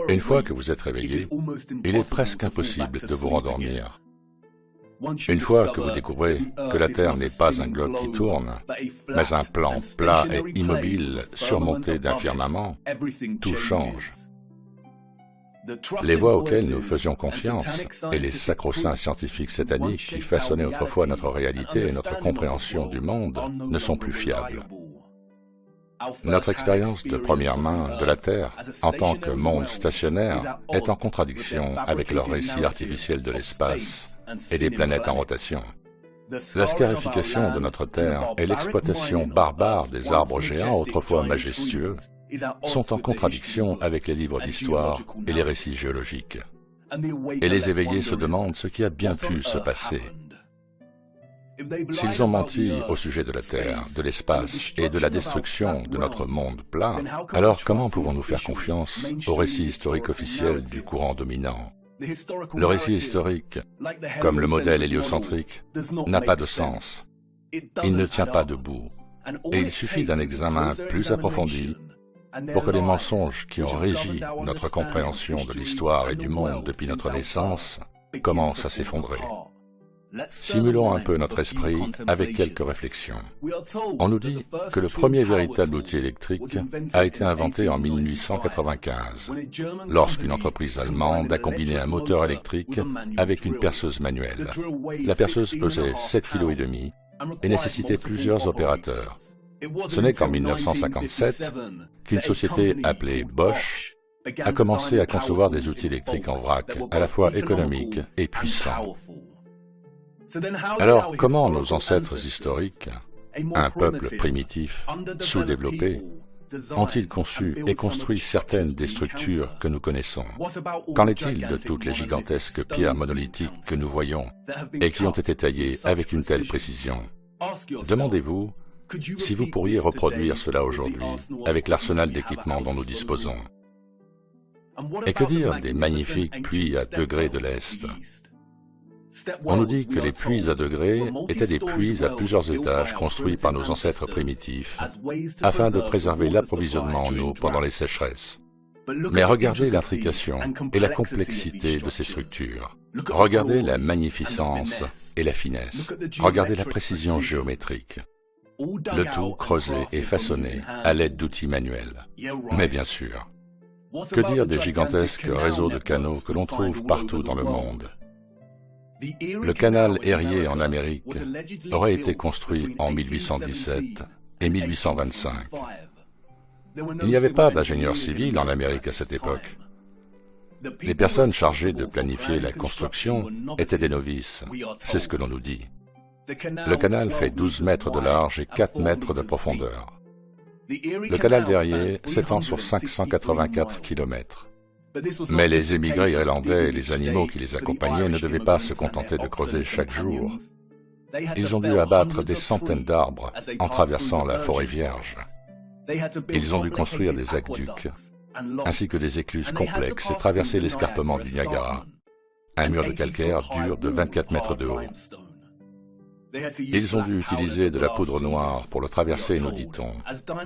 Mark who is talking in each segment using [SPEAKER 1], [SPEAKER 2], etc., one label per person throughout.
[SPEAKER 1] Une fois que vous êtes réveillé, il est presque impossible de vous rendormir. Une fois que vous découvrez que la Terre n'est pas un globe qui tourne, mais un plan plat et immobile surmonté d'un firmament, tout change. Les voies auxquelles nous faisions confiance et les sacro-saints scientifiques sataniques qui façonnaient autrefois notre réalité et notre compréhension du monde ne sont plus fiables. Notre expérience de première main de la Terre, en tant que monde stationnaire, est en contradiction avec leur récit artificiel de l'espace et des planètes en rotation. La scarification de notre Terre et l'exploitation barbare des arbres géants autrefois majestueux sont en contradiction avec les livres d'histoire et les récits géologiques. Et les éveillés se demandent ce qui a bien pu se passer. S'ils ont menti au sujet de la Terre, de l'espace et de la destruction de notre monde plat, alors comment pouvons-nous faire confiance au récit historique officiel du courant dominant? Le récit historique, comme le modèle héliocentrique, n'a pas de sens. Il ne tient pas debout. Et il suffit d'un examen plus approfondi pour que les mensonges qui ont régi notre compréhension de l'histoire et du monde depuis notre naissance commencent à s'effondrer. Simulons un peu notre esprit avec quelques réflexions. On nous dit que le premier véritable outil électrique a été inventé en 1895, lorsqu'une entreprise allemande a combiné un moteur électrique avec une perceuse manuelle. La perceuse pesait 7,5 kg et nécessitait plusieurs opérateurs. Ce n'est qu'en 1957 qu'une société appelée Bosch a commencé à concevoir des outils électriques en vrac, à la fois économiques et puissants. Alors, comment nos ancêtres historiques, un peuple primitif, sous-développé, ont-ils conçu et construit certaines des structures que nous connaissons? Qu'en est-il de toutes les gigantesques pierres monolithiques que nous voyons et qui ont été taillées avec une telle précision? Demandez-vous si vous pourriez reproduire cela aujourd'hui avec l'arsenal d'équipements dont nous disposons. Et que dire des magnifiques puits à degrés de l'Est? On nous dit que les puits à degrés étaient des puits à plusieurs étages construits par nos ancêtres primitifs afin de préserver l'approvisionnement en eau pendant les sécheresses. Mais regardez l'intrication et la complexité de ces structures. Regardez la magnificence et la finesse. Regardez la précision géométrique. Le tout creusé et façonné à l'aide d'outils manuels. Mais bien sûr, que dire des gigantesques réseaux de canaux que l'on trouve partout dans le monde? Le canal Erie en Amérique aurait été construit en 1817 et 1825. Il n'y avait pas d'ingénieurs civils en Amérique à cette époque. Les personnes chargées de planifier la construction étaient des novices, c'est ce que l'on nous dit. Le canal fait 12 mètres de large et 4 mètres de profondeur. Le canal d'Erie s'étend sur 584 km. Mais les émigrés irlandais et les animaux qui les accompagnaient ne devaient pas se contenter de creuser chaque jour. Ils ont dû abattre des centaines d'arbres en traversant la forêt vierge. Ils ont dû construire des aqueducs, ainsi que des écluses complexes et traverser l'escarpement du Niagara, un mur de calcaire dur de 24 mètres de haut. Ils ont dû utiliser de la poudre noire pour le traverser, nous dit-on,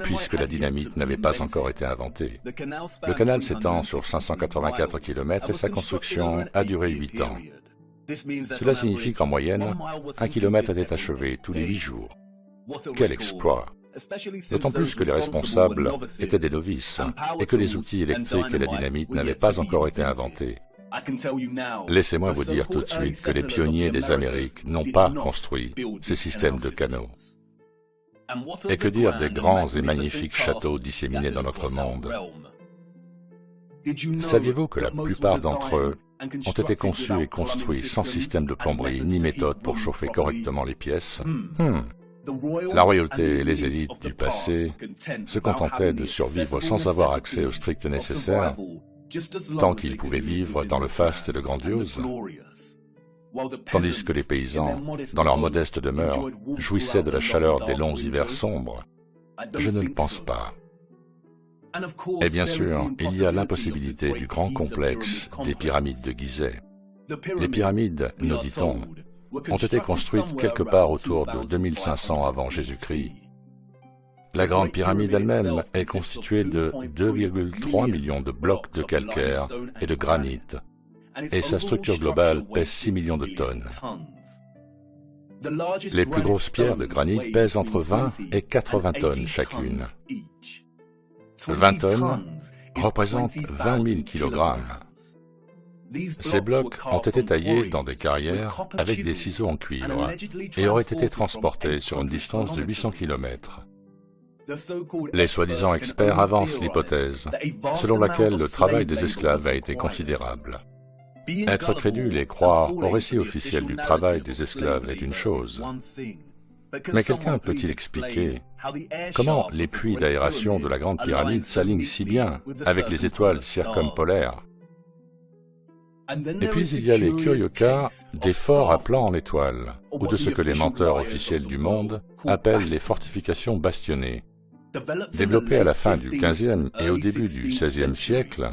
[SPEAKER 1] puisque la dynamite n'avait pas encore été inventée. Le canal s'étend sur 584 km et sa construction a duré 8 ans. Cela signifie qu'en moyenne, 1 kilomètre était achevé tous les 8 jours. Quel exploit! D'autant plus que les responsables étaient des novices et que les outils électriques et la dynamite n'avaient pas encore été inventés. Laissez-moi vous dire tout de suite que les pionniers des Amériques n'ont pas construit ces systèmes de canaux. Et que dire des grands et magnifiques châteaux disséminés dans notre monde? Saviez-vous que la plupart d'entre eux ont été conçus et construits sans système de plomberie ni méthode pour chauffer correctement les pièces? La royauté et les élites du passé se contentaient de survivre sans avoir accès au strict nécessaire, tant qu'ils pouvaient vivre dans le faste et le grandiose, tandis que les paysans, dans leur modeste demeure, jouissaient de la chaleur des longs hivers sombres. Je ne le pense pas. Et bien sûr, il y a l'impossibilité du grand complexe des pyramides de Gizeh. Les pyramides, nous dit-on, ont été construites quelque part autour de 2500 avant Jésus-Christ. La Grande Pyramide elle-même est constituée de 2,3 millions de blocs de calcaire et de granit, et sa structure globale pèse 6 millions de tonnes. Les plus grosses pierres de granit pèsent entre 20 et 80 tonnes chacune. 20 tonnes représentent 20 000 kilogrammes. Ces blocs ont été taillés dans des carrières avec des ciseaux en cuivre et auraient été transportés sur une distance de 800 km. Les soi-disant experts avancent l'hypothèse selon laquelle le travail des esclaves a été considérable. Être crédule et croire au récit officiel du travail des esclaves est une chose. Mais quelqu'un peut-il expliquer comment les puits d'aération de la Grande Pyramide s'alignent si bien avec les étoiles circumpolaires? Et puis il y a les curieux cas des forts à plan en étoiles, ou de ce que les menteurs officiels du monde appellent les fortifications bastionnées. Développés à la fin du XVe et au début du XVIe siècle,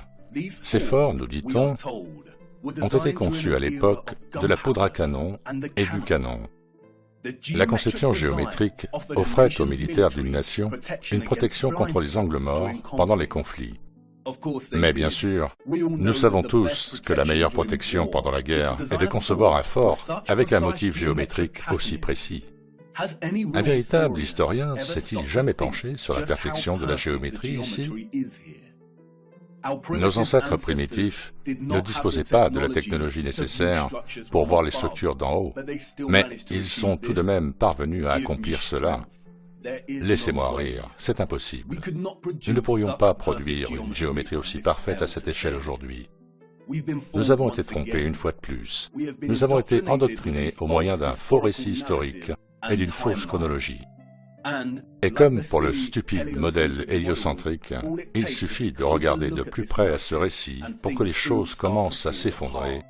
[SPEAKER 1] ces forts, nous dit-on, ont été conçus à l'époque de la poudre à canon et du canon. La conception géométrique offrait aux militaires d'une nation une protection contre les angles morts pendant les conflits. Mais bien sûr, nous savons tous que la meilleure protection pendant la guerre est de concevoir un fort avec un motif géométrique aussi précis. Un véritable historien s'est-il jamais penché sur la perfection de la géométrie ici? Nos ancêtres primitifs ne disposaient pas de la technologie nécessaire pour voir les structures d'en haut, mais ils sont tout de même parvenus à accomplir cela. Laissez-moi rire, c'est impossible. Nous ne pourrions pas produire une géométrie aussi parfaite à cette échelle aujourd'hui. Nous avons été trompés une fois de plus. Nous avons été endoctrinés au moyen d'un faux récit historique et d'une fausse chronologie. Et comme pour le stupide modèle héliocentrique, il suffit de regarder de plus près à ce récit pour que les choses commencent à s'effondrer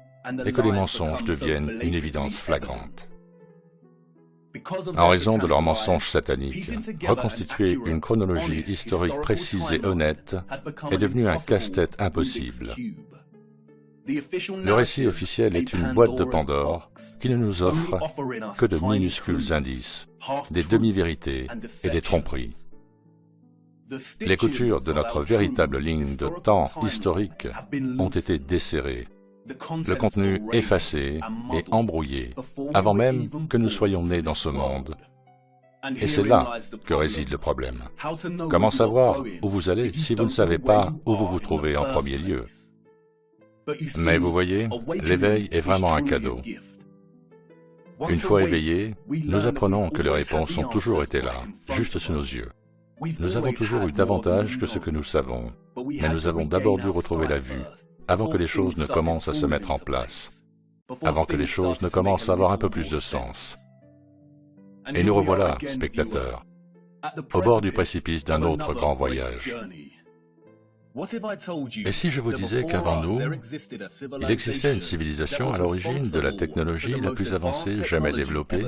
[SPEAKER 1] et que les mensonges deviennent une évidence flagrante. En raison de leurs mensonges sataniques, reconstituer une chronologie historique précise et honnête est devenu un casse-tête impossible. Le récit officiel est une boîte de Pandore qui ne nous offre que de minuscules indices, des demi-vérités et des tromperies. Les coutures de notre véritable ligne de temps historique ont été desserrées, le contenu effacé et embrouillé, avant même que nous soyons nés dans ce monde. Et c'est là que réside le problème. Comment savoir où vous allez si vous ne savez pas où vous vous trouvez en premier lieu? Mais vous voyez, l'éveil est vraiment un cadeau. Une fois éveillés, nous apprenons que les réponses ont toujours été là, juste sous nos yeux. Nous avons toujours eu davantage que ce que nous savons, mais nous avons d'abord dû retrouver la vue, avant que les choses ne commencent à se mettre en place, avant que les choses ne commencent à avoir un peu plus de sens. Et nous revoilà, spectateurs, au bord du précipice d'un autre grand voyage. Et si je vous disais qu'avant nous, il existait une civilisation à l'origine de la technologie la plus avancée jamais développée,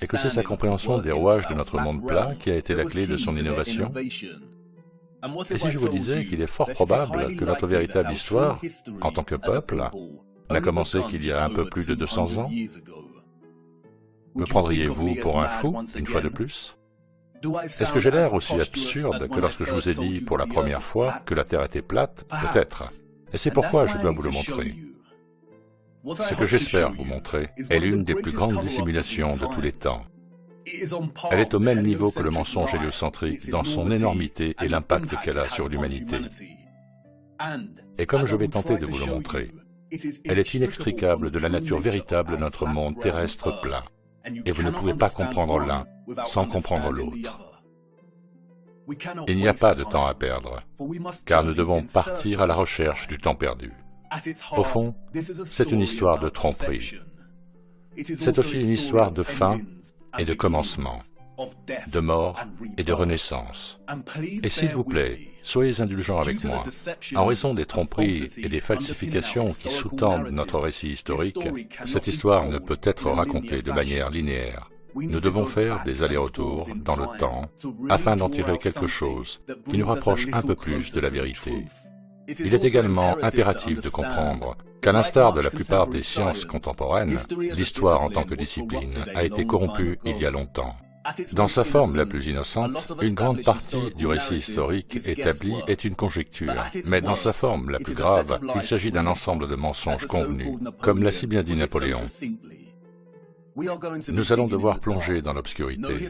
[SPEAKER 1] et que c'est sa compréhension des rouages de notre monde plat qui a été la clé de son innovation? Et si je vous disais qu'il est fort probable que notre véritable histoire, en tant que peuple, n'a commencé qu'il y a un peu plus de 200 ans? Me prendriez-vous pour un fou, une fois de plus? Est-ce que j'ai l'air aussi absurde que lorsque je vous ai dit pour la première fois que la Terre était plate? Peut-être. Et c'est pourquoi je dois vous le montrer. Ce que j'espère vous montrer est l'une des plus grandes dissimulations de tous les temps. Elle est au même niveau que le mensonge héliocentrique dans son énormité et l'impact qu'elle a sur l'humanité. Et comme je vais tenter de vous le montrer, elle est inextricable de la nature véritable de notre monde terrestre plat. Et vous ne pouvez pas comprendre l'un sans comprendre l'autre. Il n'y a pas de temps à perdre, car nous devons partir à la recherche du temps perdu. Au fond, c'est une histoire de tromperie. C'est aussi une histoire de fin et de commencement, de mort et de renaissance. Et s'il vous plaît, soyez indulgents avec moi. En raison des tromperies et des falsifications qui sous-tendent notre récit historique, cette histoire ne peut être racontée de manière linéaire. Nous devons faire des allers-retours dans le temps afin d'en tirer quelque chose qui nous rapproche un peu plus de la vérité. Il est également impératif de comprendre qu'à l'instar de la plupart des sciences contemporaines, l'histoire en tant que discipline a été corrompue il y a longtemps. Dans sa forme la plus innocente, une grande partie du récit historique établi est une conjecture, mais dans sa forme la plus grave, il s'agit d'un ensemble de mensonges convenus, comme l'a si bien dit Napoléon. Nous allons devoir plonger dans l'obscurité.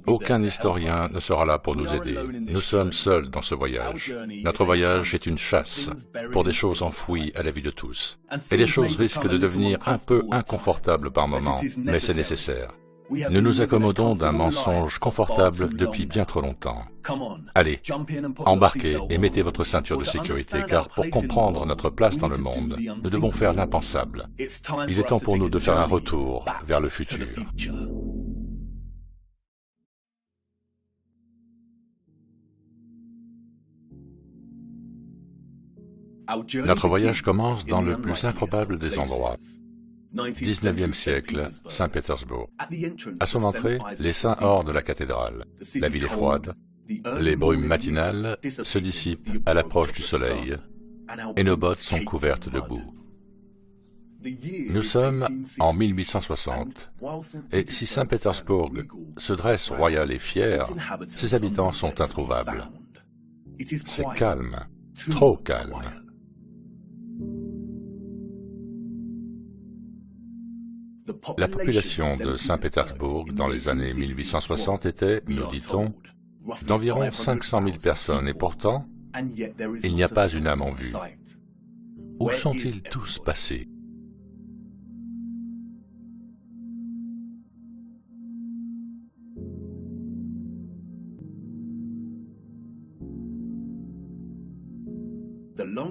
[SPEAKER 1] Aucun historien ne sera là pour nous aider. Nous sommes seuls dans ce voyage. Notre voyage est une chasse pour des choses enfouies à la vue de tous. Et les choses risquent de devenir un peu inconfortables par moments, mais c'est nécessaire. Nous nous accommodons d'un mensonge confortable depuis bien trop longtemps. Allez, embarquez et mettez votre ceinture de sécurité, car pour comprendre notre place dans le monde, nous devons faire l'impensable. Il est temps pour nous de faire un retour vers le futur. Notre voyage commence dans le plus improbable des endroits. 19e siècle, Saint-Pétersbourg. À son entrée, les saints hors de la cathédrale. La ville est froide, les brumes matinales se dissipent à l'approche du soleil, et nos bottes sont couvertes de boue. Nous sommes en 1860, et si Saint-Pétersbourg se dresse royal et fier, ses habitants sont introuvables. C'est calme, trop calme. La population de Saint-Pétersbourg dans les années 1860 était, nous dit-on, d'environ 500 000 personnes, et pourtant, il n'y a pas une âme en vue. Où sont-ils tous passés?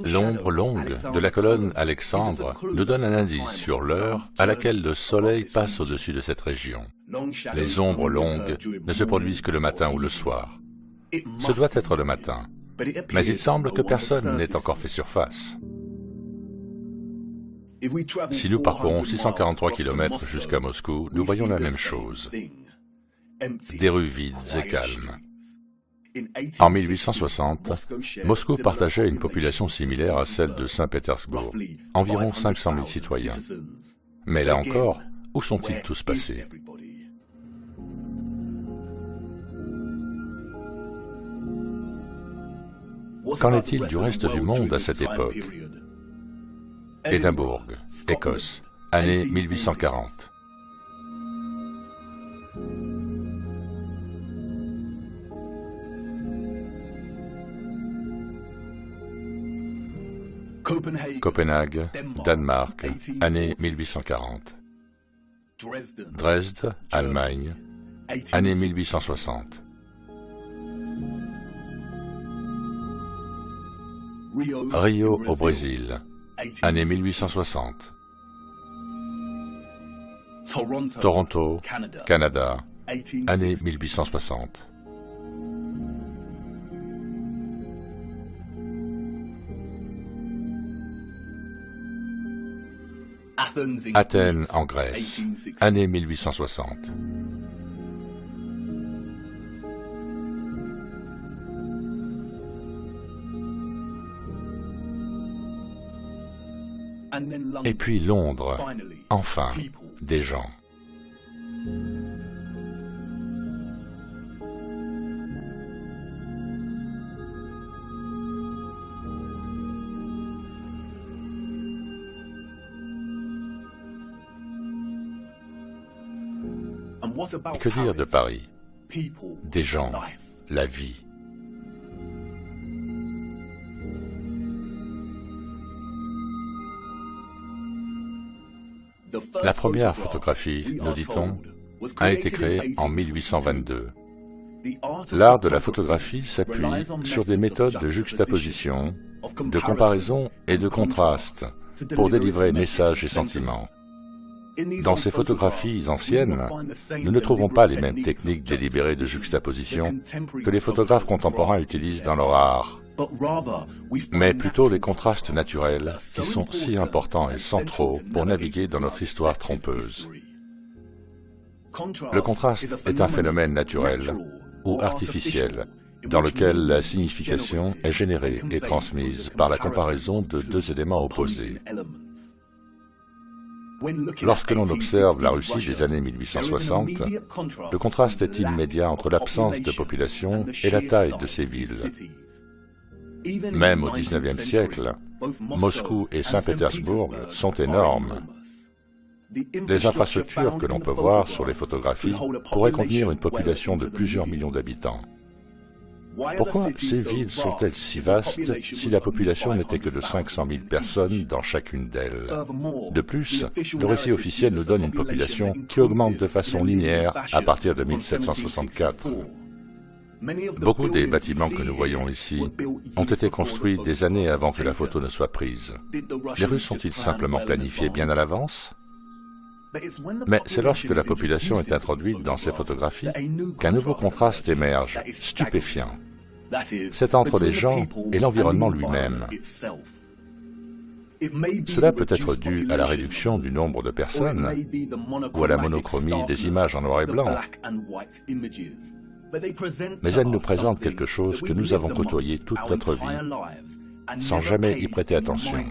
[SPEAKER 1] L'ombre longue de la colonne Alexandre nous donne un indice sur l'heure à laquelle le soleil passe au-dessus de cette région. Les ombres longues ne se produisent que le matin ou le soir. Ce doit être le matin, mais il semble que personne n'ait encore fait surface. Si nous parcourons 643 km jusqu'à Moscou, nous voyons la même chose. Des rues vides et calmes. En 1860, Moscou partageait une population similaire à celle de Saint-Pétersbourg, environ 500 000 citoyens. Mais là encore, où sont-ils tous passés? Qu'en est-il du reste du monde à cette époque? Édimbourg, Écosse, année 1840. Copenhague, Danemark, année 1840. Dresde, Allemagne, année 1860. Rio au Brésil, année 1860. Toronto, Canada, année 1860. Athènes en Grèce, année 1860. Et puis Londres, enfin, des gens. Et que dire de Paris? Des gens, la vie. La première photographie, nous dit-on, a été créée en 1822. L'art de la photographie s'appuie sur des méthodes de juxtaposition, de comparaison et de contraste pour délivrer messages et sentiments. Dans ces photographies anciennes, nous ne trouvons pas les mêmes techniques délibérées de juxtaposition que les photographes contemporains utilisent dans leur art, mais plutôt les contrastes naturels qui sont si importants et centraux pour naviguer dans notre histoire trompeuse. Le contraste est un phénomène naturel ou artificiel dans lequel la signification est générée et transmise par la comparaison de deux éléments opposés. Lorsque l'on observe la Russie des années 1860, le contraste est immédiat entre l'absence de population et la taille de ces villes. Même au XIXe siècle, Moscou et Saint-Pétersbourg sont énormes. Les infrastructures que l'on peut voir sur les photographies pourraient contenir une population de plusieurs millions d'habitants. Pourquoi ces villes sont-elles si vastes si la population n'était que de 500 000 personnes dans chacune d'elles? De plus, le récit officiel nous donne une population qui augmente de façon linéaire à partir de 1764. Beaucoup des bâtiments que nous voyons ici ont été construits des années avant que la photo ne soit prise. Les Russes ont-ils simplement planifié bien à l'avance? Mais c'est lorsque la population est introduite dans ces photographies qu'un nouveau contraste émerge, stupéfiant. C'est entre les gens et l'environnement lui-même. Cela peut être dû à la réduction du nombre de personnes ou à la monochromie des images en noir et blanc. Mais elles nous présentent quelque chose que nous avons côtoyé toute notre vie, sans jamais y prêter attention.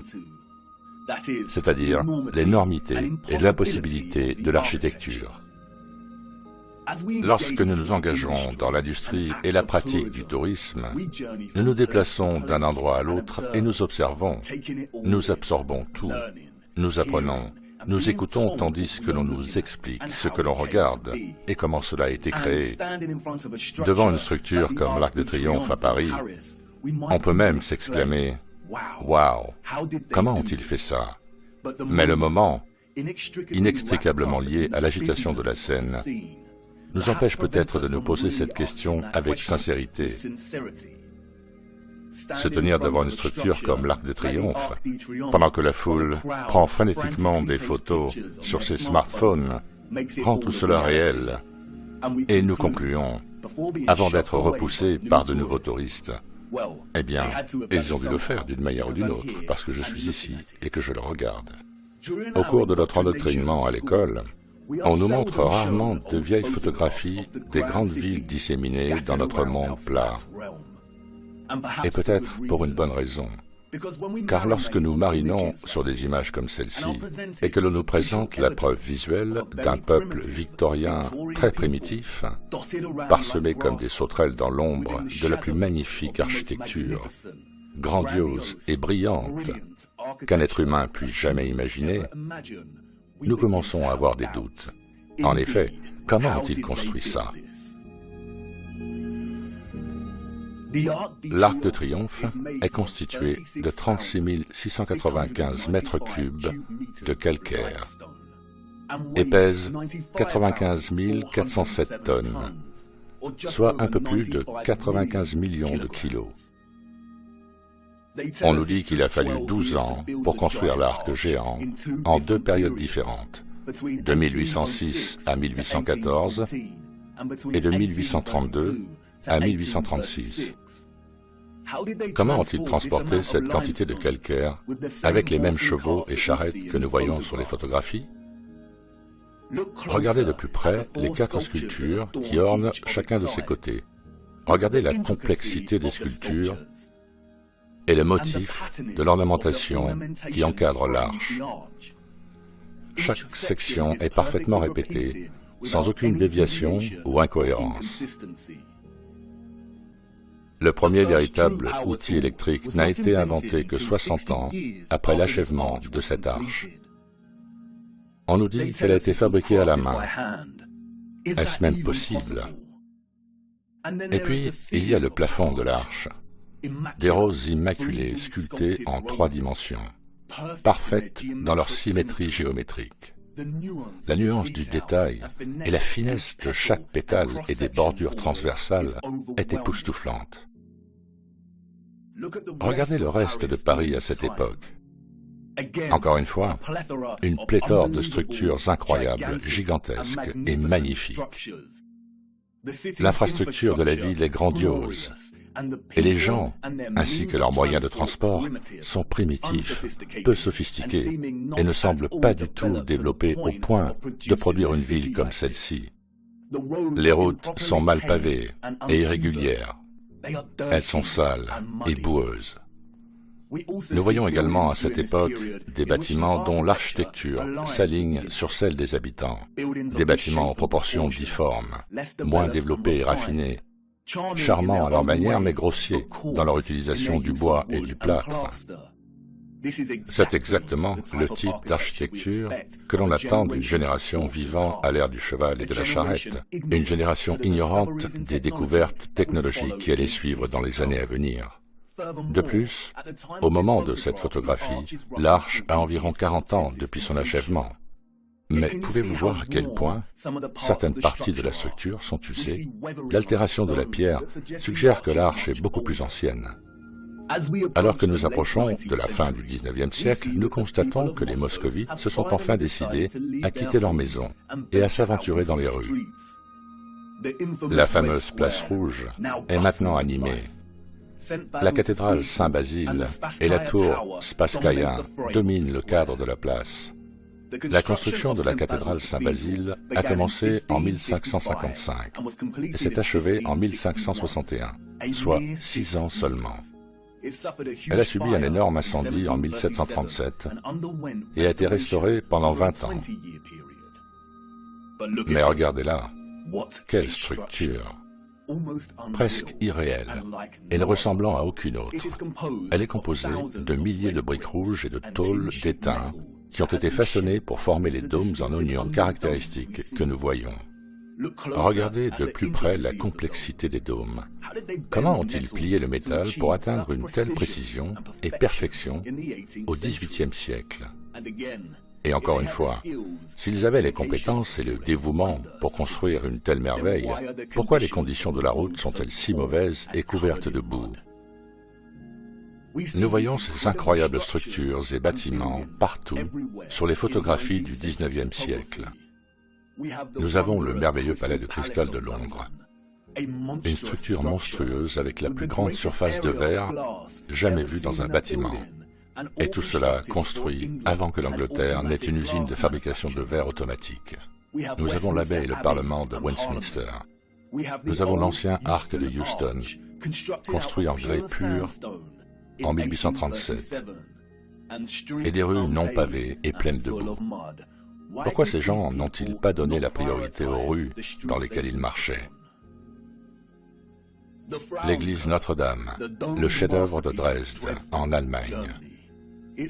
[SPEAKER 1] C'est-à-dire l'énormité et l'impossibilité de l'architecture. Lorsque nous nous engageons dans l'industrie et la pratique du tourisme, nous nous déplaçons d'un endroit à l'autre et nous observons, nous absorbons tout, nous apprenons, nous écoutons tandis que l'on nous explique ce que l'on regarde et comment cela a été créé. Devant une structure comme l'Arc de Triomphe à Paris, on peut même s'exclamer « Waouh, comment ont-ils fait ça ?» Mais le moment, inextricablement lié à l'agitation de la scène, nous empêche peut-être de nous poser cette question avec sincérité. Se tenir devant une structure comme l'Arc de Triomphe, pendant que la foule prend frénétiquement des photos sur ses smartphones, rend tout cela réel. Et nous concluons, avant d'être repoussés par de nouveaux touristes, eh bien, ils ont dû le faire d'une manière ou d'une autre, parce que je suis ici et que je le regarde. Au cours de notre endoctrinement à l'école, on nous montre rarement de vieilles photographies des grandes villes disséminées dans notre monde plat. Et peut-être pour une bonne raison. Car lorsque nous marinons sur des images comme celle-ci, et que l'on nous présente la preuve visuelle d'un peuple victorien très primitif, parsemé comme des sauterelles dans l'ombre de la plus magnifique architecture, grandiose et brillante qu'un être humain puisse jamais imaginer, nous commençons à avoir des doutes. En effet, comment ont-ils construit ça? L'Arc de Triomphe est constitué de 36 695 mètres cubes de calcaire et pèse 95 407 tonnes, soit un peu plus de 95 millions de kilos. On nous dit qu'il a fallu 12 ans pour construire l'arc géant en deux périodes différentes, de 1806 à 1814 et de 1832 à 1836. Comment ont-ils transporté cette quantité de calcaire avec les mêmes chevaux et charrettes que nous voyons sur les photographies? Regardez de plus près les 4 sculptures qui ornent chacun de ses côtés. Regardez la complexité des sculptures et le motif de l'ornementation qui encadre l'arche. Chaque section est parfaitement répétée, sans aucune déviation ou incohérence. Le premier véritable outil électrique n'a été inventé que 60 ans après l'achèvement de cette arche. On nous dit qu'elle a été fabriquée à la main. Est-ce même possible? Et puis, il y a le plafond de l'arche. Des roses immaculées sculptées en 3 dimensions, parfaites dans leur symétrie géométrique. La nuance du détail et la finesse de chaque pétale et des bordures transversales est époustouflante. Regardez le reste de Paris à cette époque. Encore une fois, une pléthore de structures incroyables, gigantesques et magnifiques. L'infrastructure de la ville est grandiose, et les gens, ainsi que leurs moyens de transport, sont primitifs, peu sophistiqués, et ne semblent pas du tout développés au point de produire une ville comme celle-ci. Les routes sont mal pavées et irrégulières. Elles sont sales et boueuses. Nous voyons également à cette époque des bâtiments dont l'architecture s'aligne sur celle des habitants, des bâtiments aux proportions difformes, moins développés et raffinés, charmants à leur manière mais grossiers dans leur utilisation du bois et du plâtre. C'est exactement le type d'architecture que l'on attend d'une génération vivant à l'ère du cheval et de la charrette, une génération ignorante des découvertes technologiques qui allaient suivre dans les années à venir. De plus, au moment de cette photographie, l'arche a environ 40 ans depuis son achèvement. Mais pouvez-vous voir à quel point certaines parties de la structure sont usées? L'altération de la pierre suggère que l'arche est beaucoup plus ancienne. Alors que nous approchons de la fin du XIXe siècle, nous constatons que les moscovites se sont enfin décidés à quitter leur maison et à s'aventurer dans les rues. La fameuse place rouge est maintenant animée. La cathédrale Saint-Basile et la tour Spasskaya dominent le cadre de la place. La construction de la cathédrale Saint-Basile a commencé en 1555 et s'est achevée en 1561, soit 6 ans seulement. Elle a subi un énorme incendie en 1737 et a été restaurée pendant 20 ans. Mais regardez-la, quelle structure! Presque irréelle et ne ressemblant à aucune autre. Elle est composée de milliers de briques rouges et de tôles d'étain qui ont été façonnées pour former les dômes en oignon caractéristiques que nous voyons. Regardez de plus près la complexité des dômes. Comment ont-ils plié le métal pour atteindre une telle précision et perfection au XVIIIe siècle? Et encore une fois, s'ils avaient les compétences et le dévouement pour construire une telle merveille, pourquoi les conditions de la route sont-elles si mauvaises et couvertes de boue? Nous voyons ces incroyables structures et bâtiments partout sur les photographies du XIXe siècle. Nous avons le merveilleux palais de cristal de Londres, une structure monstrueuse avec la plus grande surface de verre jamais vue dans un bâtiment. Et tout cela construit avant que l'Angleterre n'ait une usine de fabrication de verre automatique. Nous avons l'abbaye et le Parlement de Westminster. Nous avons l'ancien arc de Euston, construit en grès pur en 1837, et des rues non pavées et pleines de boue. Pourquoi ces gens n'ont-ils pas donné la priorité aux rues dans lesquelles ils marchaient? L'église Notre-Dame, le chef-d'œuvre de Dresde, en Allemagne,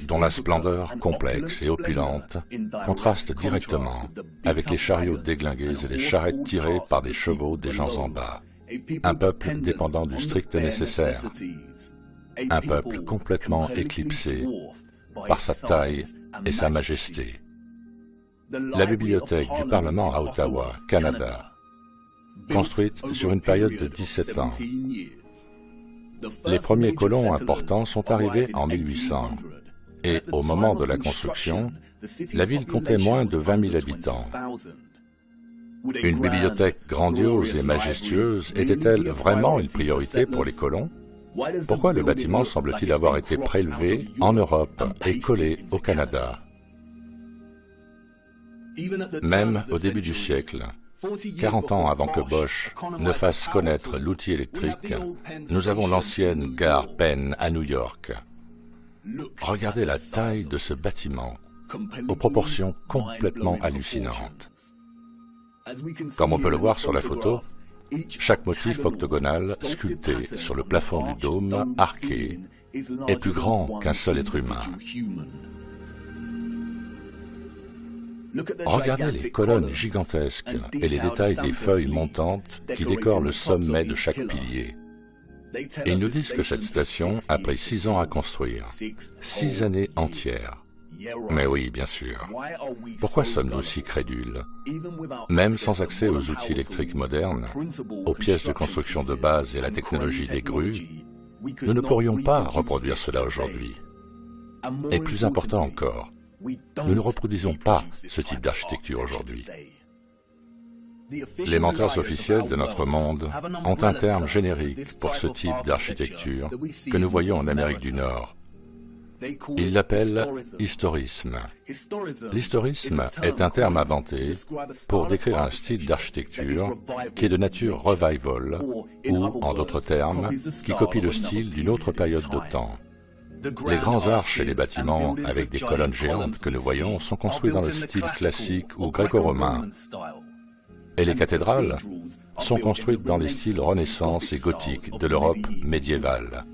[SPEAKER 1] dont la splendeur complexe et opulente contraste directement avec les chariots déglingués et les charrettes tirées par des chevaux des gens en bas, un peuple dépendant du strict nécessaire, un peuple complètement éclipsé par sa taille et sa majesté. La bibliothèque du Parlement à Ottawa, Canada, construite sur une période de 17 ans. Les premiers colons importants sont arrivés en 1800. Et au moment de la construction, la ville comptait moins de 20 000 habitants. Une bibliothèque grandiose et majestueuse était-elle vraiment une priorité pour les colons? Pourquoi le bâtiment semble-t-il avoir été prélevé en Europe et collé au Canada? Même au début du siècle, 40 ans avant que Bosch ne fasse connaître l'outil électrique, nous avons l'ancienne gare Penn à New York. Regardez la taille de ce bâtiment, aux proportions complètement hallucinantes. Comme on peut le voir sur la photo, chaque motif octogonal sculpté sur le plafond du dôme, arqué, est plus grand qu'un seul être humain. Regardez les colonnes gigantesques et les détails des feuilles montantes qui décorent le sommet de chaque pilier. Et ils nous disent que cette station a pris 6 ans à construire, 6 années entières. Mais oui, bien sûr. Pourquoi sommes-nous si crédules? Même sans accès aux outils électriques modernes, aux pièces de construction de base et à la technologie des grues, nous ne pourrions pas reproduire cela aujourd'hui. Et plus important encore, nous ne reproduisons pas ce type d'architecture aujourd'hui. Les menteurs officiels de notre monde ont un terme générique pour ce type d'architecture que nous voyons en Amérique du Nord. Ils l'appellent historisme. L'historisme est un terme inventé pour décrire un style d'architecture qui est de nature revival, ou, en d'autres termes, qui copie le style d'une autre période de temps. Les grands arches et les bâtiments avec des colonnes géantes que nous voyons sont construits dans le style classique ou gréco-romain. Et les cathédrales sont construites dans les styles Renaissance et gothique de l'Europe médiévale.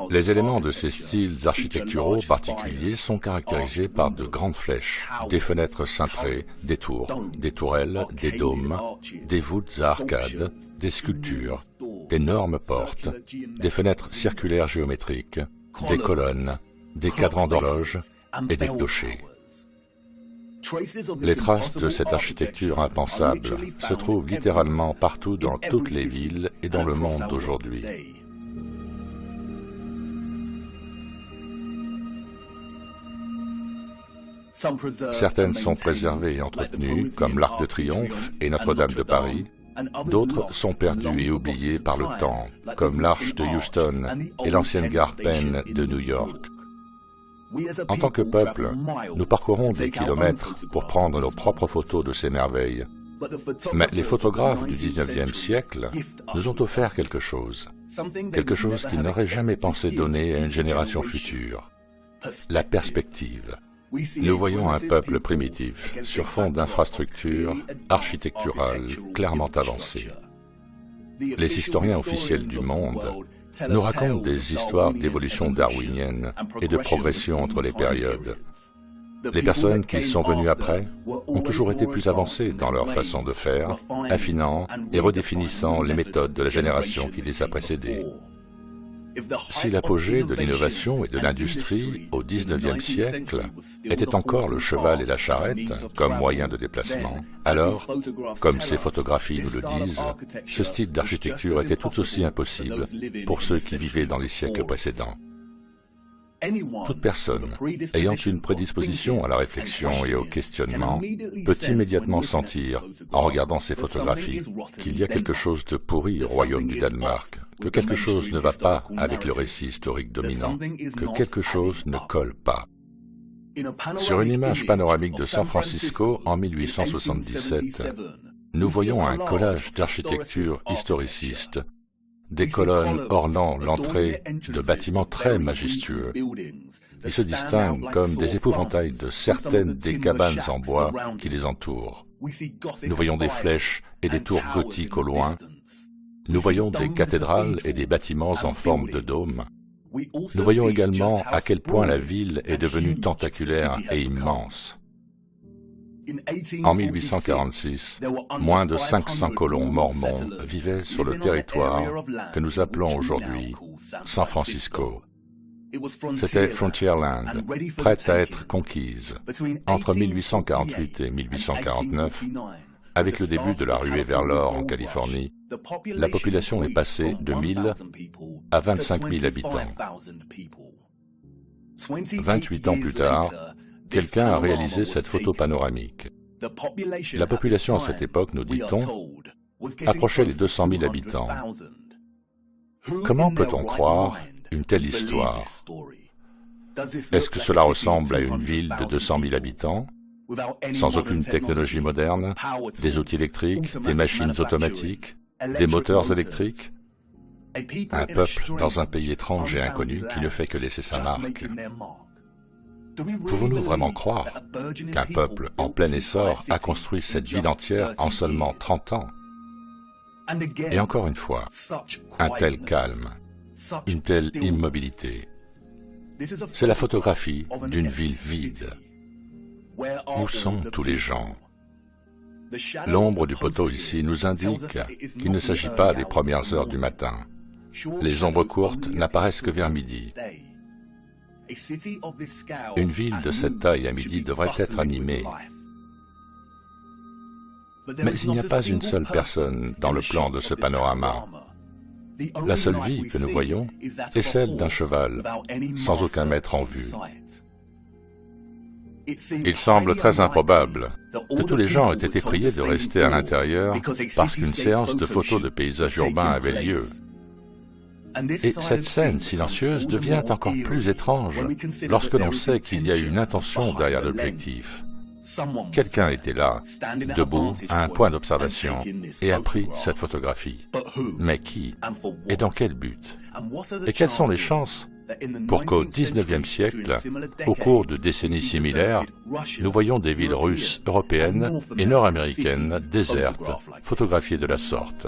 [SPEAKER 1] Les éléments de ces styles architecturaux particuliers sont caractérisés par de grandes flèches, des fenêtres cintrées, des tours, des tourelles, des dômes, des voûtes à arcades, des sculptures, d'énormes portes, des fenêtres circulaires géométriques, des colonnes, des cadrans d'horloge et des clochers. Les traces de cette architecture impensable se trouvent littéralement partout dans toutes les villes et dans le monde d'aujourd'hui. Certaines sont préservées et entretenues, comme l'Arc de Triomphe et Notre-Dame de Paris. D'autres sont perdues et oubliées par le temps, comme l'Arche de Houston et l'ancienne gare Penn de New York. En tant que peuple, nous parcourons des kilomètres pour prendre nos propres photos de ces merveilles. Mais les photographes du XIXe siècle nous ont offert quelque chose qu'ils n'auraient jamais pensé donner à une génération future: la perspective. Nous voyons un peuple primitif sur fond d'infrastructures architecturales clairement avancées. Les historiens officiels du monde nous racontent des histoires d'évolution darwinienne et de progression entre les périodes. Les personnes qui sont venues après ont toujours été plus avancées dans leur façon de faire, affinant et redéfinissant les méthodes de la génération qui les a précédées. Si l'apogée de l'innovation et de l'industrie au XIXe siècle était encore le cheval et la charrette comme moyen de déplacement, alors, comme ces photographies nous le disent, ce style d'architecture était tout aussi impossible pour ceux qui vivaient dans les siècles précédents. Toute personne ayant une prédisposition à la réflexion et au questionnement peut immédiatement sentir, en regardant ces photographies, qu'il y a quelque chose de pourri au royaume du Danemark, que quelque chose ne va pas avec le récit historique dominant, que quelque chose ne colle pas. Sur une image panoramique de San Francisco en 1877, nous voyons un collage d'architecture historiciste, des colonnes ornant l'entrée de bâtiments très majestueux. Ils se distinguent comme des épouvantails de certaines des cabanes en bois qui les entourent. Nous voyons des flèches et des tours gothiques au loin. Nous voyons des cathédrales et des bâtiments en forme de dôme. Nous voyons également à quel point la ville est devenue tentaculaire et immense. En 1846, moins de 500 colons mormons vivaient sur le territoire que nous appelons aujourd'hui San Francisco. C'était Frontierland, prête à être conquise. Entre 1848 et 1849, avec le début de la ruée vers l'or en Californie, la population est passée de 1000 à 25 000 habitants. 28 ans plus tard, quelqu'un a réalisé cette photo panoramique. La population à cette époque, nous dit-on, approchait les 200 000 habitants. Comment peut-on croire une telle histoire? Est-ce que cela ressemble à une ville de 200 000 habitants, sans aucune technologie moderne, des outils électriques, des machines automatiques, des moteurs électriques? Un peuple dans un pays étrange et inconnu qui ne fait que laisser sa marque. Pouvons-nous vraiment croire qu'un peuple en plein essor a construit cette ville entière en seulement 30 ans? Et encore une fois, un tel calme, une telle immobilité. C'est la photographie d'une ville vide. Où sont tous les gens? L'ombre du poteau ici nous indique qu'il ne s'agit pas des premières heures du matin. Les ombres courtes n'apparaissent que vers midi. Une ville de cette taille à midi devrait être animée. Mais il n'y a pas une seule personne dans le plan de ce panorama. La seule vie que nous voyons est celle d'un cheval, sans aucun maître en vue. Il semble très improbable que tous les gens aient été priés de rester à l'intérieur parce qu'une séance de photos de paysages urbains avait lieu. Et cette scène silencieuse devient encore plus étrange lorsque l'on sait qu'il y a une intention derrière l'objectif. Quelqu'un était là, debout, à un point d'observation, et a pris cette photographie. Mais qui? Et dans quel but? Et quelles sont les chances pour qu'au XIXe siècle, au cours de décennies similaires, nous voyons des villes russes, européennes et nord-américaines désertes, photographiées de la sorte?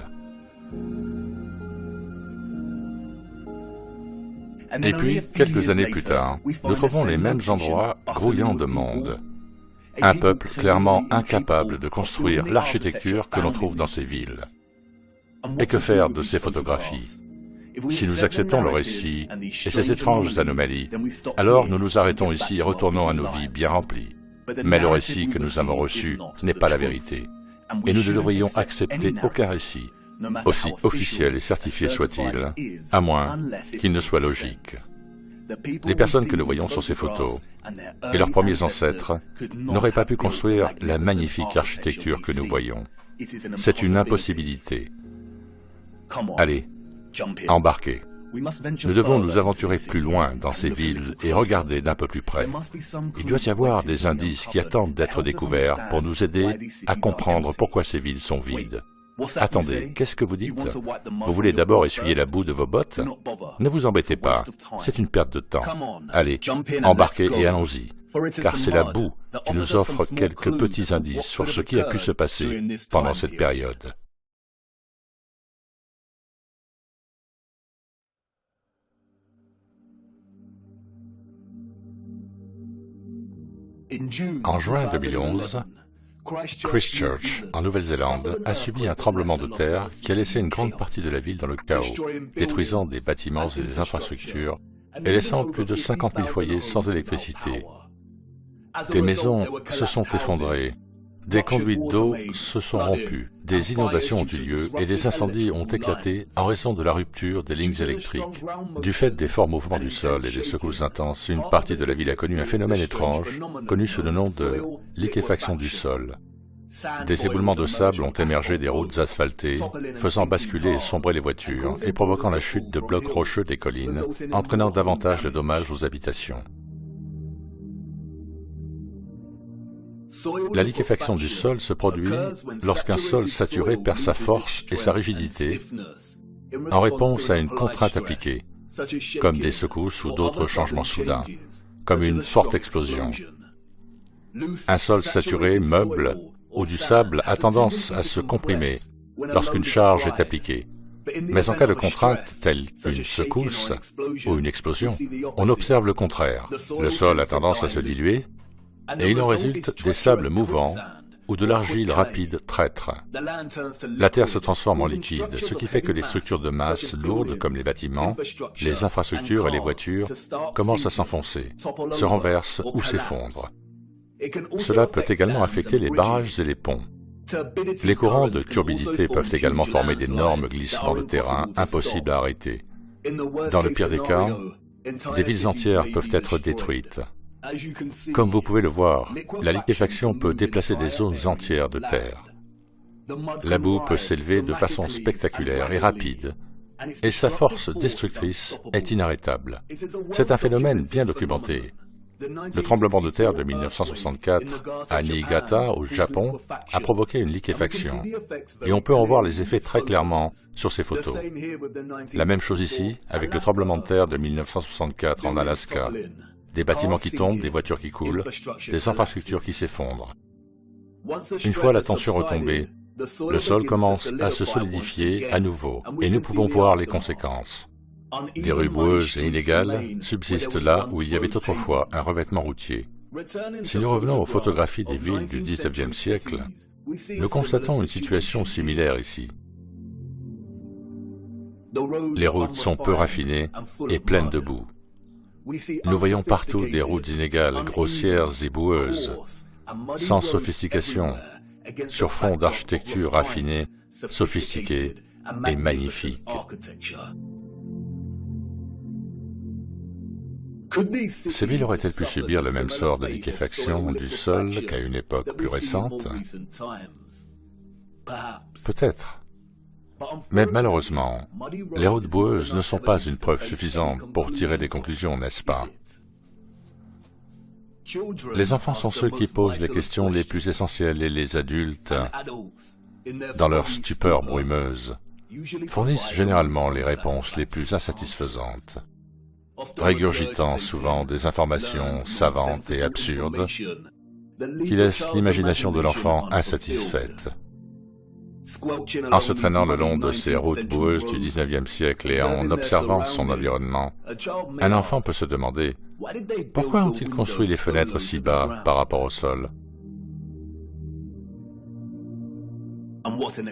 [SPEAKER 1] Et puis, quelques années plus tard, nous trouvons les mêmes endroits grouillants de monde. Un peuple clairement incapable de construire l'architecture que l'on trouve dans ces villes. Et que faire de ces photographies? Si nous acceptons le récit et ces étranges anomalies, alors nous nous arrêtons ici et retournons à nos vies bien remplies. Mais le récit que nous avons reçu n'est pas la vérité. Et nous ne devrions accepter aucun récit, aussi officiel et certifié soit-il, à moins qu'il ne soit logique. Les personnes que nous voyons sur ces photos et leurs premiers ancêtres n'auraient pas pu construire la magnifique architecture que nous voyons. C'est une impossibilité. Allez, embarquez. Nous devons nous aventurer plus loin dans ces villes et regarder d'un peu plus près. Il doit y avoir des indices qui attendent d'être découverts pour nous aider à comprendre pourquoi ces villes sont vides. Attendez, qu'est-ce que vous dites? Vous voulez d'abord essuyer la boue de vos bottes? Ne vous embêtez pas, c'est une perte de temps. Allez, embarquez et allons-y, car c'est la boue qui nous offre quelques petits indices sur ce qui a pu se passer pendant cette période. En juin 2011, Christchurch, en Nouvelle-Zélande, a subi un tremblement de terre qui a laissé une grande partie de la ville dans le chaos, détruisant des bâtiments et des infrastructures et laissant plus de 50 000 foyers sans électricité. Des maisons se sont effondrées, des conduites d'eau se sont rompues, des inondations ont eu lieu et des incendies ont éclaté en raison de la rupture des lignes électriques. Du fait des forts mouvements du sol et des secousses intenses, une partie de la ville a connu un phénomène étrange, connu sous le nom de liquéfaction du sol. Des éboulements de sable ont émergé des routes asphaltées, faisant basculer et sombrer les voitures et provoquant la chute de blocs rocheux des collines, entraînant davantage de dommages aux habitations. La liquéfaction du sol se produit lorsqu'un sol saturé perd sa force et sa rigidité en réponse à une contrainte appliquée, comme des secousses ou d'autres changements soudains, comme une forte explosion. Un sol saturé, meuble ou du sable a tendance à se comprimer lorsqu'une charge est appliquée. Mais en cas de contrainte telle qu'une secousse ou une explosion, on observe le contraire. Le sol a tendance à se diluer et il en résulte des sables mouvants ou de l'argile rapide traître. La terre se transforme en liquide, ce qui fait que les structures de masse lourdes comme les bâtiments, les infrastructures et les voitures commencent à s'enfoncer, se renversent ou s'effondrent. Cela peut également affecter les barrages et les ponts. Les courants de turbidité peuvent également former d'énormes glissements de terrain impossibles à arrêter. Dans le pire des cas, des villes entières peuvent être détruites. Comme vous pouvez le voir, la liquéfaction peut déplacer des zones entières de terre. La boue peut s'élever de façon spectaculaire et rapide, et sa force destructrice est inarrêtable. C'est un phénomène bien documenté. Le tremblement de terre de 1964 à Niigata, au Japon, a provoqué une liquéfaction, et on peut en voir les effets très clairement sur ces photos. La même chose ici avec le tremblement de terre de 1964 en Alaska. Des bâtiments qui tombent, des voitures qui coulent, des infrastructures qui s'effondrent. Une fois la tension retombée, le sol commence à se solidifier à nouveau, et nous pouvons voir les conséquences. Des rues boueuses et inégales subsistent là où il y avait autrefois un revêtement routier. Si nous revenons aux photographies des villes du XIXe siècle, nous constatons une situation similaire ici. Les routes sont peu raffinées et pleines de boue. Nous voyons partout des routes inégales, grossières et boueuses, sans sophistication, sur fond d'architecture raffinée, sophistiquée et magnifique. Ces villes auraient-elles pu subir le même sort de liquéfaction du sol qu'à une époque plus récente? Peut-être. Mais malheureusement, les routes boueuses ne sont pas une preuve suffisante pour tirer des conclusions, n'est-ce pas? Les enfants sont ceux qui posent les questions les plus essentielles et les adultes, dans leur stupeur brumeuse, fournissent généralement les réponses les plus insatisfaisantes, régurgitant souvent des informations savantes et absurdes qui laissent l'imagination de l'enfant insatisfaite. En se traînant le long de ces routes boueuses du XIXe siècle et en observant son environnement, un enfant peut se demander « Pourquoi ont-ils construit les fenêtres si bas par rapport au sol ?»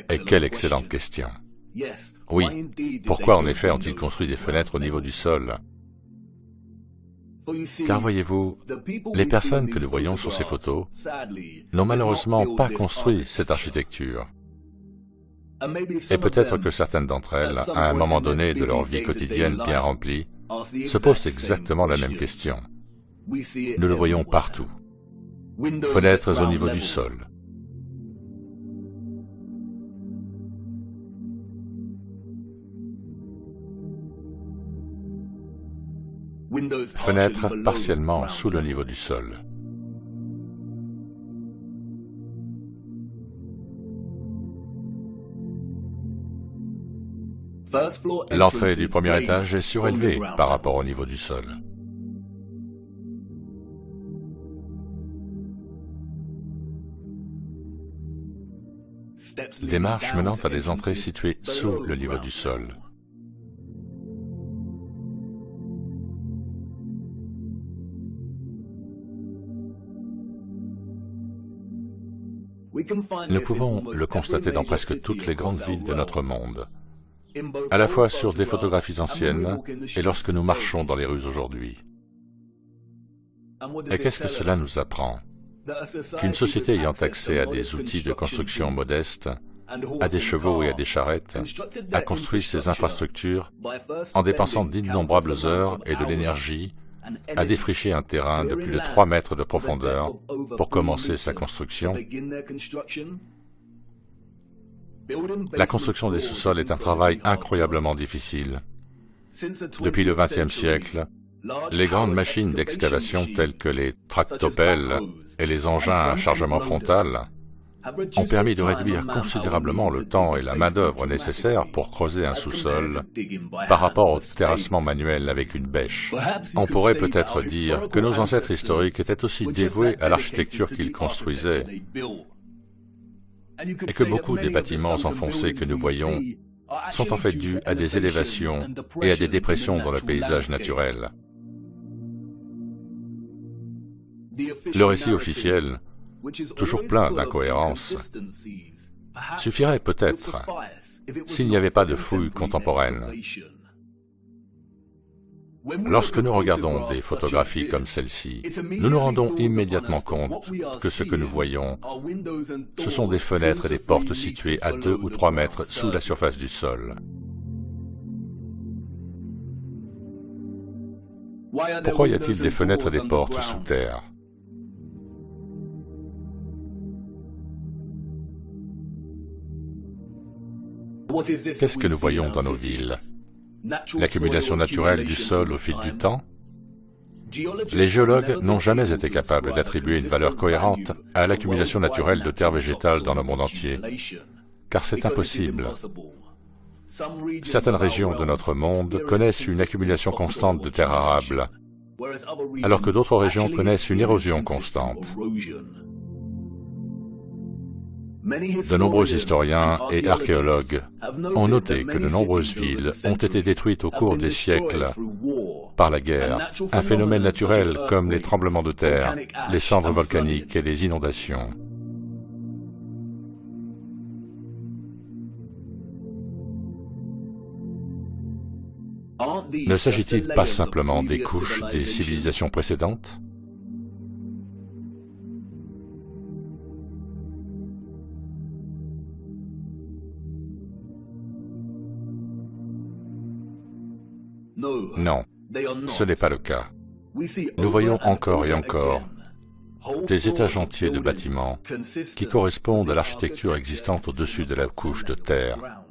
[SPEAKER 1] Et quelle excellente question! Oui, pourquoi en effet ont-ils construit des fenêtres au niveau du sol? Car voyez-vous, les personnes que nous voyons sur ces photos n'ont malheureusement pas construit cette architecture. Et peut-être que certaines d'entre elles, à un moment donné de leur vie quotidienne bien remplie, se posent exactement la même question. Nous le voyons partout. Fenêtres au niveau du sol. Fenêtres partiellement sous le niveau du sol. L'entrée du premier étage est surélevée par rapport au niveau du sol. Des marches menant à des entrées situées sous le niveau du sol. Nous pouvons le constater dans presque toutes les grandes villes de notre monde, à la fois sur des photographies anciennes et lorsque nous marchons dans les rues aujourd'hui. Et qu'est-ce que cela nous apprend? Qu'une société ayant accès à des outils de construction modestes, à des chevaux et à des charrettes, a construit ces infrastructures en dépensant d'innombrables heures et de l'énergie à défricher un terrain de plus de 3 mètres de profondeur pour commencer sa construction. La construction des sous-sols est un travail incroyablement difficile. Depuis le XXe siècle, les grandes machines d'excavation telles que les tractopelles et les engins à chargement frontal ont permis de réduire considérablement le temps et la main-d'œuvre nécessaires pour creuser un sous-sol par rapport au terrassement manuel avec une bêche. On pourrait peut-être dire que nos ancêtres historiques étaient aussi dévoués à l'architecture qu'ils construisaient et que beaucoup des bâtiments enfoncés que nous voyons sont en fait dus à des élévations et à des dépressions dans le paysage naturel. Le récit officiel, toujours plein d'incohérences, suffirait peut-être s'il n'y avait pas de fouilles contemporaines. Lorsque nous regardons des photographies comme celle-ci, nous nous rendons immédiatement compte que ce que nous voyons, ce sont des fenêtres et des portes situées à 2 ou 3 mètres sous la surface du sol. Pourquoi y a-t-il des fenêtres et des portes sous terre? Qu'est-ce que nous voyons dans nos villes? L'accumulation naturelle du sol au fil du temps? Les géologues n'ont jamais été capables d'attribuer une valeur cohérente à l'accumulation naturelle de terre végétale dans le monde entier, car c'est impossible. Certaines régions de notre monde connaissent une accumulation constante de terres arables, alors que d'autres régions connaissent une érosion constante. De nombreux historiens et archéologues ont noté que de nombreuses villes ont été détruites au cours des siècles par la guerre, un phénomène naturel comme les tremblements de terre, les cendres volcaniques et les inondations. Ne s'agit-il pas simplement des couches des civilisations précédentes? Non, ce n'est pas le cas. Nous voyons encore et encore des étages entiers de bâtiments qui correspondent à l'architecture existante au-dessus de la couche de terre.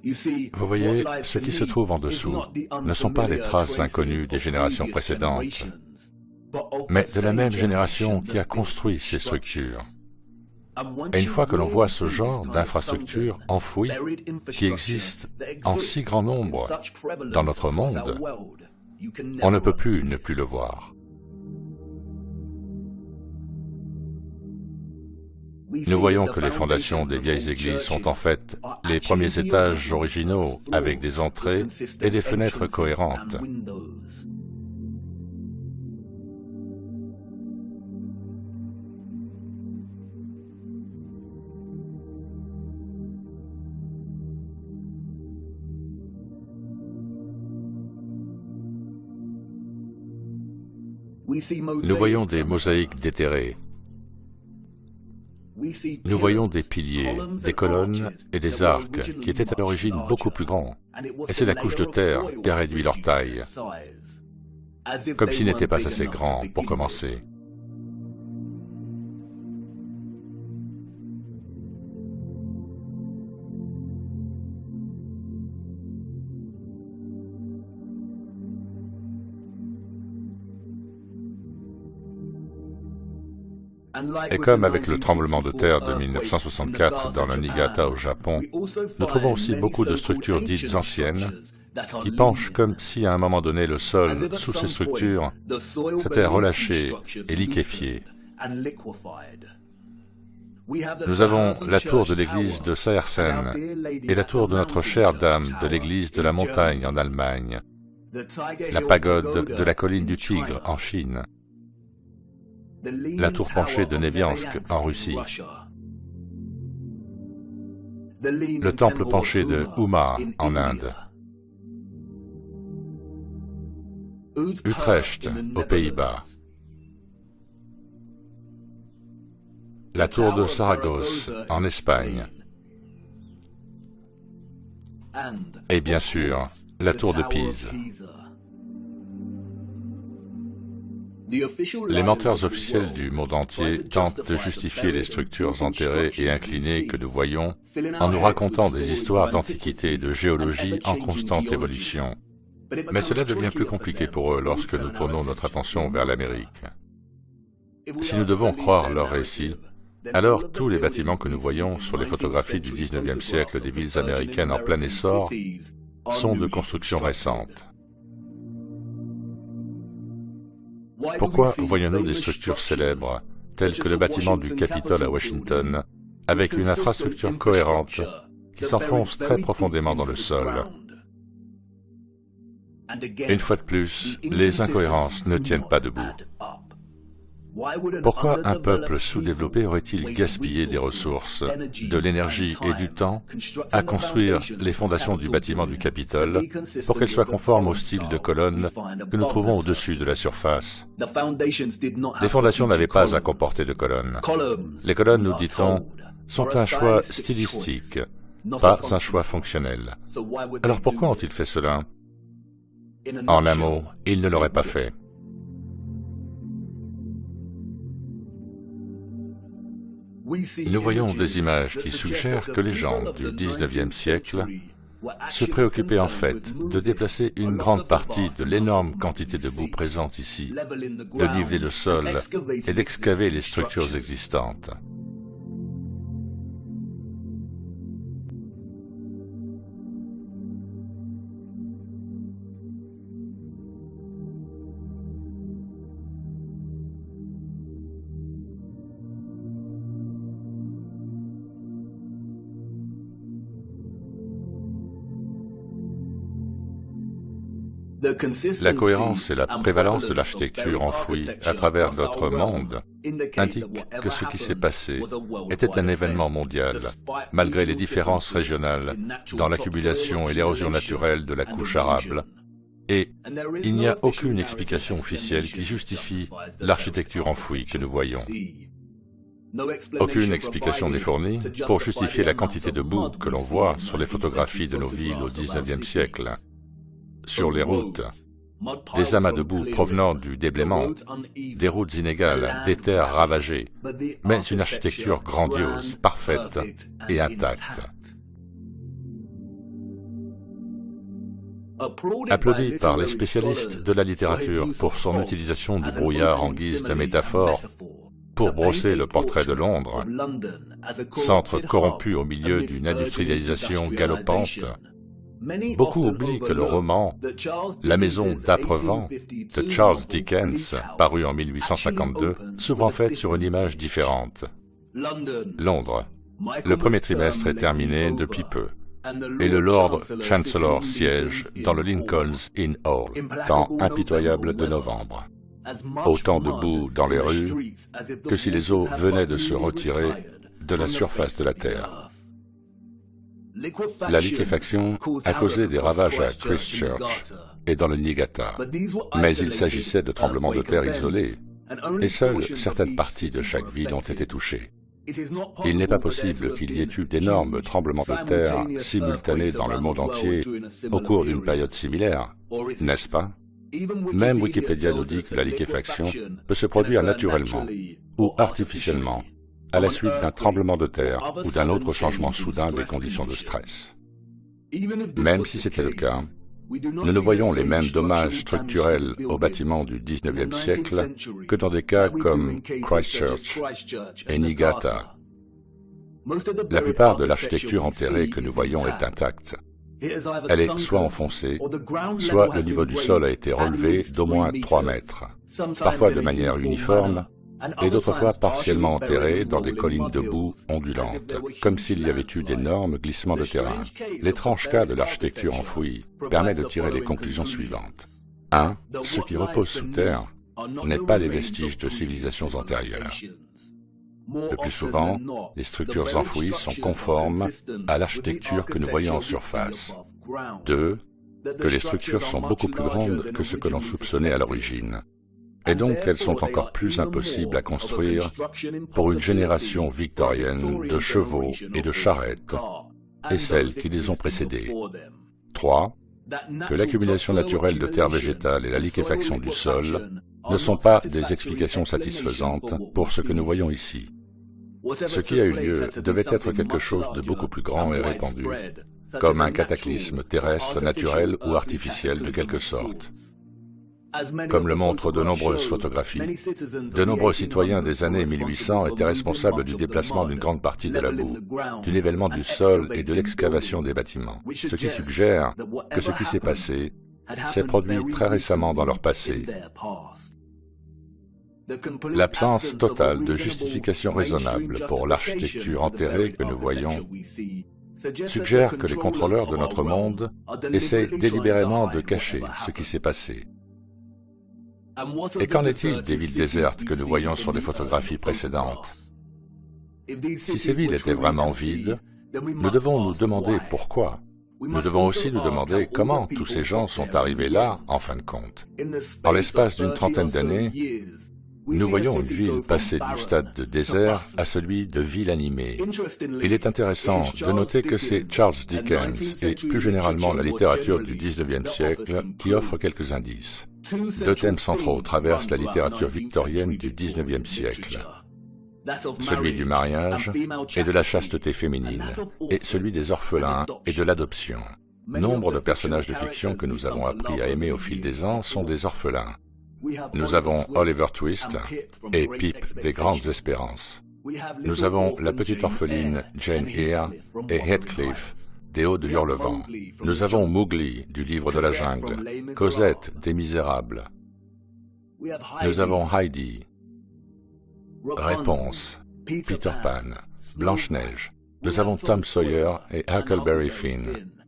[SPEAKER 1] Vous voyez, ce qui se trouve en dessous ne sont pas les traces inconnues des générations précédentes, mais de la même génération qui a construit ces structures. Et une fois que l'on voit ce genre d'infrastructures enfouies, qui existent en si grand nombre dans notre monde, on ne peut plus ne plus le voir. Nous voyons que les fondations des vieilles églises sont en fait les premiers étages originaux avec des entrées et des fenêtres cohérentes. Nous voyons des mosaïques déterrées. Nous voyons des piliers, des colonnes et des arcs qui étaient à l'origine beaucoup plus grands. Et c'est la couche de terre qui a réduit leur taille, comme s'ils n'étaient pas assez grands pour commencer. Et comme avec le tremblement de terre de 1964 dans le Niigata au Japon, nous trouvons aussi beaucoup de structures dites anciennes qui penchent comme si à un moment donné le sol sous ces structures s'était relâché et liquéfié. Nous avons la tour de l'église de Seiersen et la tour de notre chère dame de l'église de la montagne en Allemagne, la pagode de la colline du Tigre en Chine, la tour penchée de Neviansk en Russie, le temple penché de Uma en Inde, Utrecht aux Pays-Bas, la tour de Saragosse en Espagne, et bien sûr, la tour de Pise. Les menteurs officiels du monde entier tentent de justifier les structures enterrées et inclinées que nous voyons en nous racontant des histoires d'antiquité et de géologie en constante évolution. Mais cela devient plus compliqué pour eux lorsque nous tournons notre attention vers l'Amérique. Si nous devons croire leurs récits, alors tous les bâtiments que nous voyons sur les photographies du XIXe siècle des villes américaines en plein essor sont de construction récente. Pourquoi voyons-nous des structures célèbres, telles que le bâtiment du Capitole à Washington, avec une infrastructure cohérente qui s'enfonce très profondément dans le sol? Une fois de plus, les incohérences ne tiennent pas debout. Pourquoi un peuple sous-développé aurait-il gaspillé des ressources, de l'énergie et du temps à construire les fondations du bâtiment du Capitole pour qu'elles soient conformes au style de colonnes que nous trouvons au-dessus de la surface? Les fondations n'avaient pas à comporter de colonnes. Les colonnes, nous dit-on, sont un choix stylistique, pas un choix fonctionnel. Alors pourquoi ont-ils fait cela? En un mot, ils ne l'auraient pas fait. Nous voyons des images qui suggèrent que les gens du XIXe siècle se préoccupaient en fait de déplacer une grande partie de l'énorme quantité de boue présente ici, de niveler le sol et d'excaver les structures existantes. La cohérence et la prévalence de l'architecture enfouie à travers notre monde indiquent que ce qui s'est passé était un événement mondial, malgré les différences régionales dans l'accumulation et l'érosion naturelle de la couche arable. Et il n'y a aucune explication officielle qui justifie l'architecture enfouie que nous voyons. Aucune explication n'est fournie pour justifier la quantité de boue que l'on voit sur les photographies de nos villes au XIXe siècle. Sur les routes, des amas de boue provenant du déblaiement, des routes inégales, des terres ravagées, mais une architecture grandiose, parfaite et intacte. Applaudi par les spécialistes de la littérature pour son utilisation du brouillard en guise de métaphore pour brosser le portrait de Londres, centre corrompu au milieu d'une industrialisation galopante, beaucoup oublient que le roman « La maison d'âpres vents » de Charles Dickens, paru en 1852, s'ouvre en fait sur une image différente. Londres. Le premier trimestre est terminé depuis peu, et le Lord Chancellor siège dans le Lincoln's Inn Hall, temps impitoyable de novembre. Autant de boue dans les rues que si les eaux venaient de se retirer de la surface de la Terre. La liquéfaction a causé des ravages à Christchurch et dans le Niigata, mais il s'agissait de tremblements de terre isolés, et seules certaines parties de chaque ville ont été touchées. Il n'est pas possible qu'il y ait eu d'énormes tremblements de terre simultanés dans le monde entier au cours d'une période similaire, n'est-ce pas? Même Wikipédia nous dit que la liquéfaction peut se produire naturellement ou artificiellement à la suite d'un tremblement de terre ou d'un autre changement soudain des conditions de stress. Même si c'était le cas, nous ne voyons les mêmes dommages structurels aux bâtiments du XIXe siècle que dans des cas comme Christchurch et Niigata. La plupart de l'architecture enterrée que nous voyons est intacte. Elle est soit enfoncée, soit le niveau du sol a été relevé d'au moins 3 mètres, parfois de manière uniforme, et d'autres fois partiellement enterrée dans des collines de boue ondulantes, comme s'il y avait eu d'énormes glissements de terrain. L'étrange cas de l'architecture enfouie permet de tirer les conclusions suivantes. 1. Ce qui repose sous terre n'est pas les vestiges de civilisations antérieures. Le plus souvent, les structures enfouies sont conformes à l'architecture que nous voyons en surface. 2. Que les structures sont beaucoup plus grandes que ce que l'on soupçonnait à l'origine, et donc elles sont encore plus impossibles à construire pour une génération victorienne de chevaux et de charrettes, et celles qui les ont précédées. 3. Que l'accumulation naturelle de terre végétale et la liquéfaction du sol ne sont pas des explications satisfaisantes pour ce que nous voyons ici. Ce qui a eu lieu devait être quelque chose de beaucoup plus grand et répandu, comme un cataclysme terrestre, naturel ou artificiel de quelque sorte. Comme le montrent de nombreuses photographies, de nombreux citoyens des années 1800 étaient responsables du déplacement d'une grande partie de la boue, du nivellement du sol et de l'excavation des bâtiments, ce qui suggère que ce qui s'est passé s'est produit très récemment dans leur passé. L'absence totale de justification raisonnable pour l'architecture enterrée que nous voyons suggère que les contrôleurs de notre monde essaient délibérément de cacher ce qui s'est passé. Et qu'en est-il des villes désertes que nous voyons sur les photographies précédentes? Si ces villes étaient vraiment vides, nous devons nous demander pourquoi. Nous devons aussi nous demander comment tous ces gens sont arrivés là, en fin de compte. En l'espace d'une trentaine d'années, nous voyons une ville passer du stade de désert à celui de ville animée. Il est intéressant de noter que c'est Charles Dickens et plus généralement la littérature du XIXe siècle qui offrent quelques indices. 2 thèmes centraux traversent la littérature victorienne du XIXe siècle. Celui du mariage et de la chasteté féminine, et celui des orphelins et de l'adoption. Nombre de personnages de fiction que nous avons appris à aimer au fil des ans sont des orphelins. Nous avons Oliver Twist et Pip des Grandes Espérances. Nous avons la petite orpheline Jane Eyre et Heathcliff des Hauts de Hurlevent. Nous avons Mowgli du Livre de la Jungle, Cosette des Misérables. Nous avons Heidi, Réponse, Peter Pan, Blanche-Neige. Nous avons Tom Sawyer et Huckleberry Finn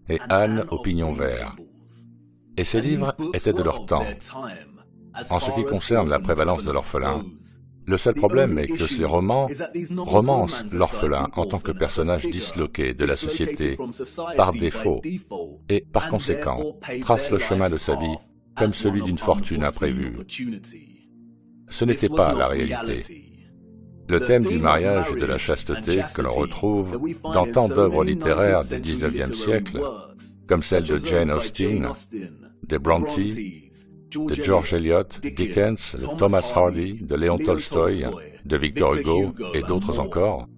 [SPEAKER 1] et Anne au pignon vert. Et ces livres étaient de leur temps. En ce qui concerne la prévalence de l'orphelin, le seul problème est que ces romans romancent l'orphelin en tant que personnage disloqué de la société par défaut et, par conséquent, tracent le chemin de sa vie comme celui d'une fortune imprévue. Ce n'était pas la réalité. Le thème du mariage et de la chasteté que l'on retrouve dans tant d'œuvres littéraires du XIXe siècle, comme celles de Jane Austen, de Bronte, de George Eliot, Dickens, de Thomas Hardy, de Léon Tolstoï, de Victor Hugo et d'autres encore,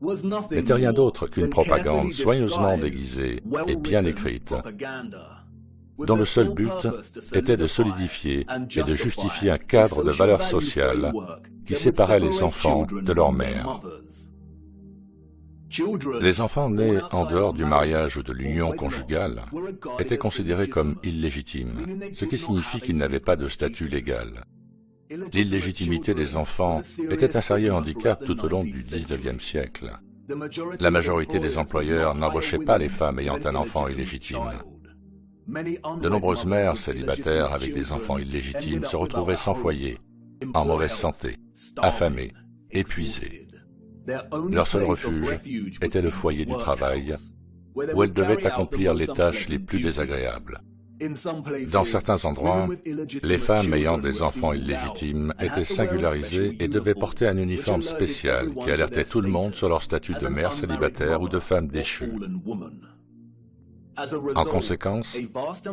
[SPEAKER 1] n'était rien d'autre qu'une propagande soigneusement déguisée et bien écrite. dont le seul but était de solidifier et de justifier un cadre de valeurs sociales qui séparait les enfants de leur mère. Les enfants nés en dehors du mariage ou de l'union conjugale étaient considérés comme illégitimes, ce qui signifie qu'ils n'avaient pas de statut légal. L'illégitimité des enfants était un sérieux handicap tout au long du XIXe siècle. La majorité des employeurs n'embauchaient pas les femmes ayant un enfant illégitime. De nombreuses mères célibataires avec des enfants illégitimes se retrouvaient sans foyer, en mauvaise santé, affamées, épuisées. Leur seul refuge était le foyer du travail, où elles devaient accomplir les tâches les plus désagréables. Dans certains endroits, les femmes ayant des enfants illégitimes étaient singularisées et devaient porter un uniforme spécial qui alertait tout le monde sur leur statut de mère célibataire ou de femme déchue. En conséquence,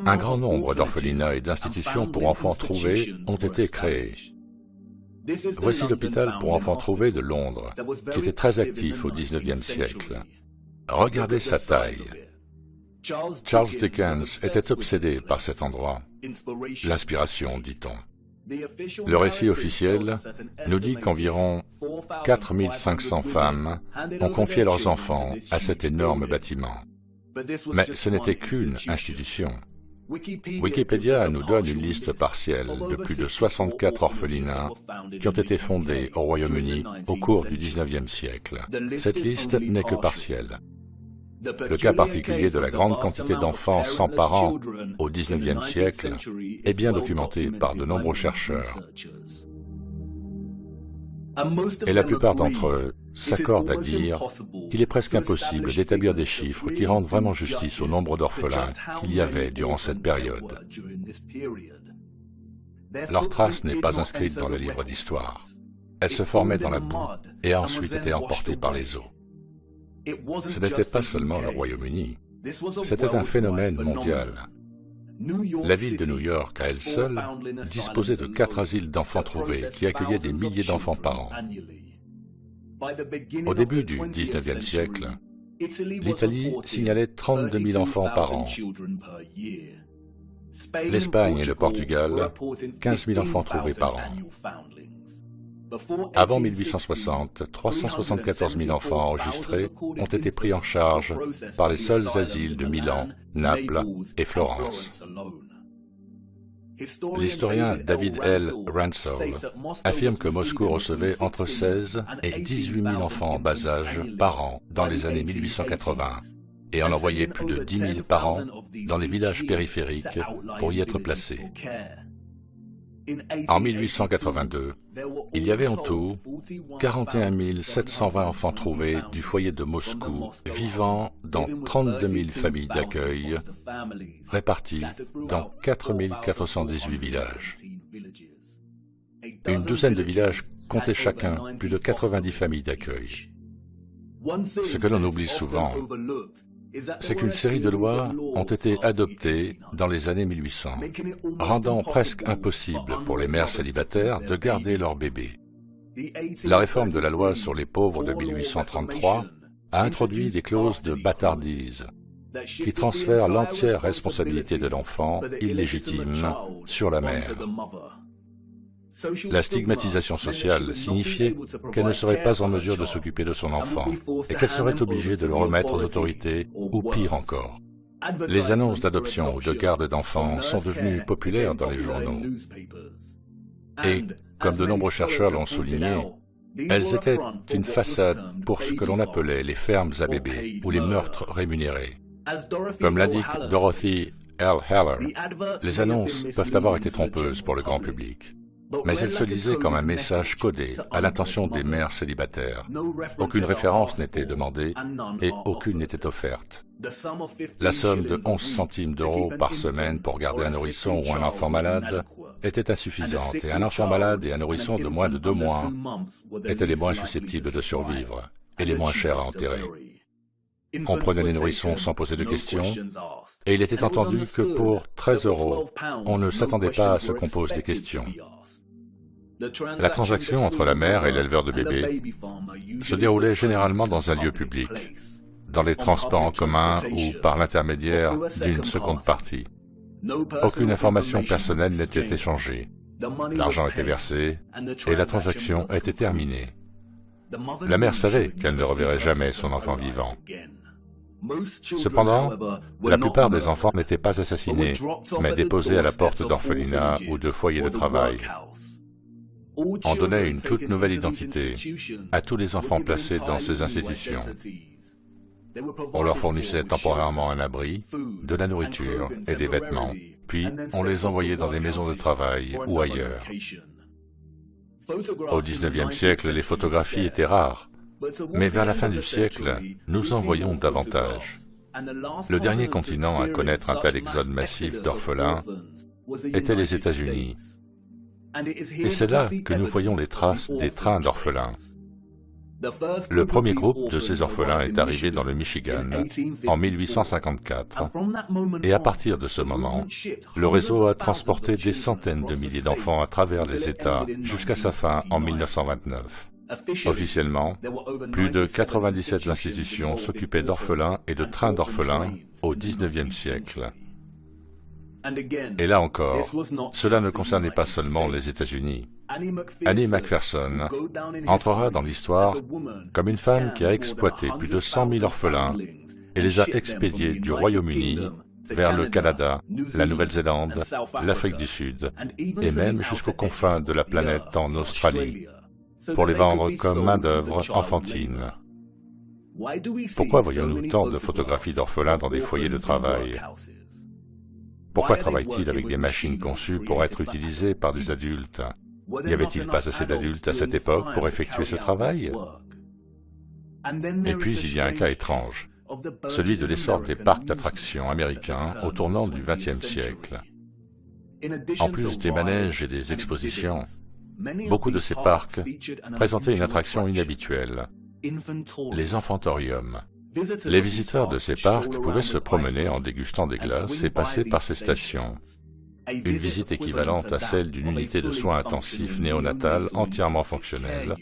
[SPEAKER 1] un grand nombre d'orphelinats et d'institutions pour enfants trouvés ont été créés. Voici l'hôpital pour enfants trouvés de Londres, qui était très actif au XIXe siècle. Regardez sa taille. Charles Dickens était obsédé par cet endroit. L'inspiration, dit-on. Le récit officiel nous dit qu'environ 4500 femmes ont confié leurs enfants à cet énorme bâtiment. Mais ce n'était qu'une institution. Wikipédia nous donne une liste partielle de plus de 64 orphelinats qui ont été fondés au Royaume-Uni au cours du XIXe siècle. Cette liste n'est que partielle. Le cas particulier de la grande quantité d'enfants sans parents au XIXe siècle est bien documenté par de nombreux chercheurs. Et la plupart d'entre eux s'accordent à dire qu'il est presque impossible d'établir des chiffres qui rendent vraiment justice au nombre d'orphelins qu'il y avait durant cette période. Leur trace n'est pas inscrite dans le livre d'histoire. Elle se formait dans la boue et a ensuite été emportée par les eaux. Ce n'était pas seulement le Royaume-Uni, c'était un phénomène mondial. La ville de New York, à elle seule, disposait de 4 asiles d'enfants trouvés qui accueillaient des milliers d'enfants par an. Au début du XIXe siècle, l'Italie signalait 32 000 enfants par an. L'Espagne et le Portugal, 15 000 enfants trouvés par an. Avant 1860, 374 000 enfants enregistrés ont été pris en charge par les seuls asiles de Milan, Naples et Florence. L'historien David L. Ransell affirme que Moscou recevait entre 16 et 18 000 enfants en bas âge par an dans les années 1880 et en envoyait plus de 10 000 par an dans les villages périphériques pour y être placés. En 1882, il y avait en tout 41 720 enfants trouvés du foyer de Moscou vivant dans 32 000 familles d'accueil réparties dans 4 418 villages. Une douzaine de villages comptaient chacun plus de 90 familles d'accueil. Ce que l'on oublie souvent, c'est qu'une série de lois ont été adoptées dans les années 1800, rendant presque impossible pour les mères célibataires de garder leur bébé. La réforme de la loi sur les pauvres de 1833 a introduit des clauses de bâtardise qui transfèrent l'entière responsabilité de l'enfant illégitime sur la mère. La stigmatisation sociale signifiait qu'elle ne serait pas en mesure de s'occuper de son enfant et qu'elle serait obligée de le remettre aux autorités, ou pire encore. Les annonces d'adoption ou de garde d'enfants sont devenues populaires dans les journaux. Et, comme de nombreux chercheurs l'ont souligné, elles étaient une façade pour ce que l'on appelait les fermes à bébés ou les meurtres rémunérés. Comme l'indique Dorothy L. Heller, les annonces peuvent avoir été trompeuses pour le grand public. Mais elle se lisait comme un message codé à l'intention des mères célibataires. Aucune référence n'était demandée et aucune n'était offerte. La somme de 11 centimes d'euros par semaine pour garder un nourrisson ou un enfant malade était insuffisante et un enfant malade et un nourrisson de moins de 2 mois étaient les moins susceptibles de survivre et les moins chers à enterrer. On prenait les nourrissons sans poser de questions, et il était entendu que pour 13 euros, on ne s'attendait pas à ce qu'on pose des questions. La transaction entre la mère et l'éleveur de bébés se déroulait généralement dans un lieu public, dans les transports en commun ou par l'intermédiaire d'une seconde partie. Aucune information personnelle n'était échangée. L'argent était versé et la transaction était terminée. La mère savait qu'elle ne reverrait jamais son enfant vivant. Cependant, la plupart des enfants n'étaient pas assassinés, mais déposés à la porte d'orphelinats ou de foyers de travail. On donnait une toute nouvelle identité à tous les enfants placés dans ces institutions. On leur fournissait temporairement un abri, de la nourriture et des vêtements, puis on les envoyait dans des maisons de travail ou ailleurs. Au XIXe siècle, les photographies étaient rares, mais vers la fin du siècle, nous en voyons davantage. Le dernier continent à connaître un tel exode massif d'orphelins était les États-Unis. Et c'est là que nous voyons les traces des trains d'orphelins. Le premier groupe de ces orphelins est arrivé dans le Michigan en 1854, et à partir de ce moment, le réseau a transporté des centaines de milliers d'enfants à travers les États jusqu'à sa fin en 1929. Officiellement, plus de 97 institutions s'occupaient d'orphelins et de trains d'orphelins au XIXe siècle. Et là encore, cela ne concernait pas seulement les États-Unis. Annie Macpherson entrera dans l'histoire comme une femme qui a exploité plus de 100 000 orphelins et les a expédiés du Royaume-Uni vers le Canada, la Nouvelle-Zélande, l'Afrique du Sud et même jusqu'aux confins de la planète en Australie, pour les vendre comme main-d'œuvre enfantine. Pourquoi voyons-nous tant de photographies d'orphelins dans des foyers de travail? Pourquoi travaillent-ils avec des machines conçues pour être utilisées par des adultes? N'y avait-il pas assez d'adultes à cette époque pour effectuer ce travail? Et puis il y a un cas étrange, celui de l'essor des parcs d'attractions américains au tournant du XXe siècle. En plus des manèges et des expositions, beaucoup de ces parcs présentaient une attraction inhabituelle, les enfantoriums. Les visiteurs de ces parcs pouvaient se promener en dégustant des glaces et passer par ces stations. Une visite équivalente à celle d'une unité de soins intensifs néonatale entièrement fonctionnelle,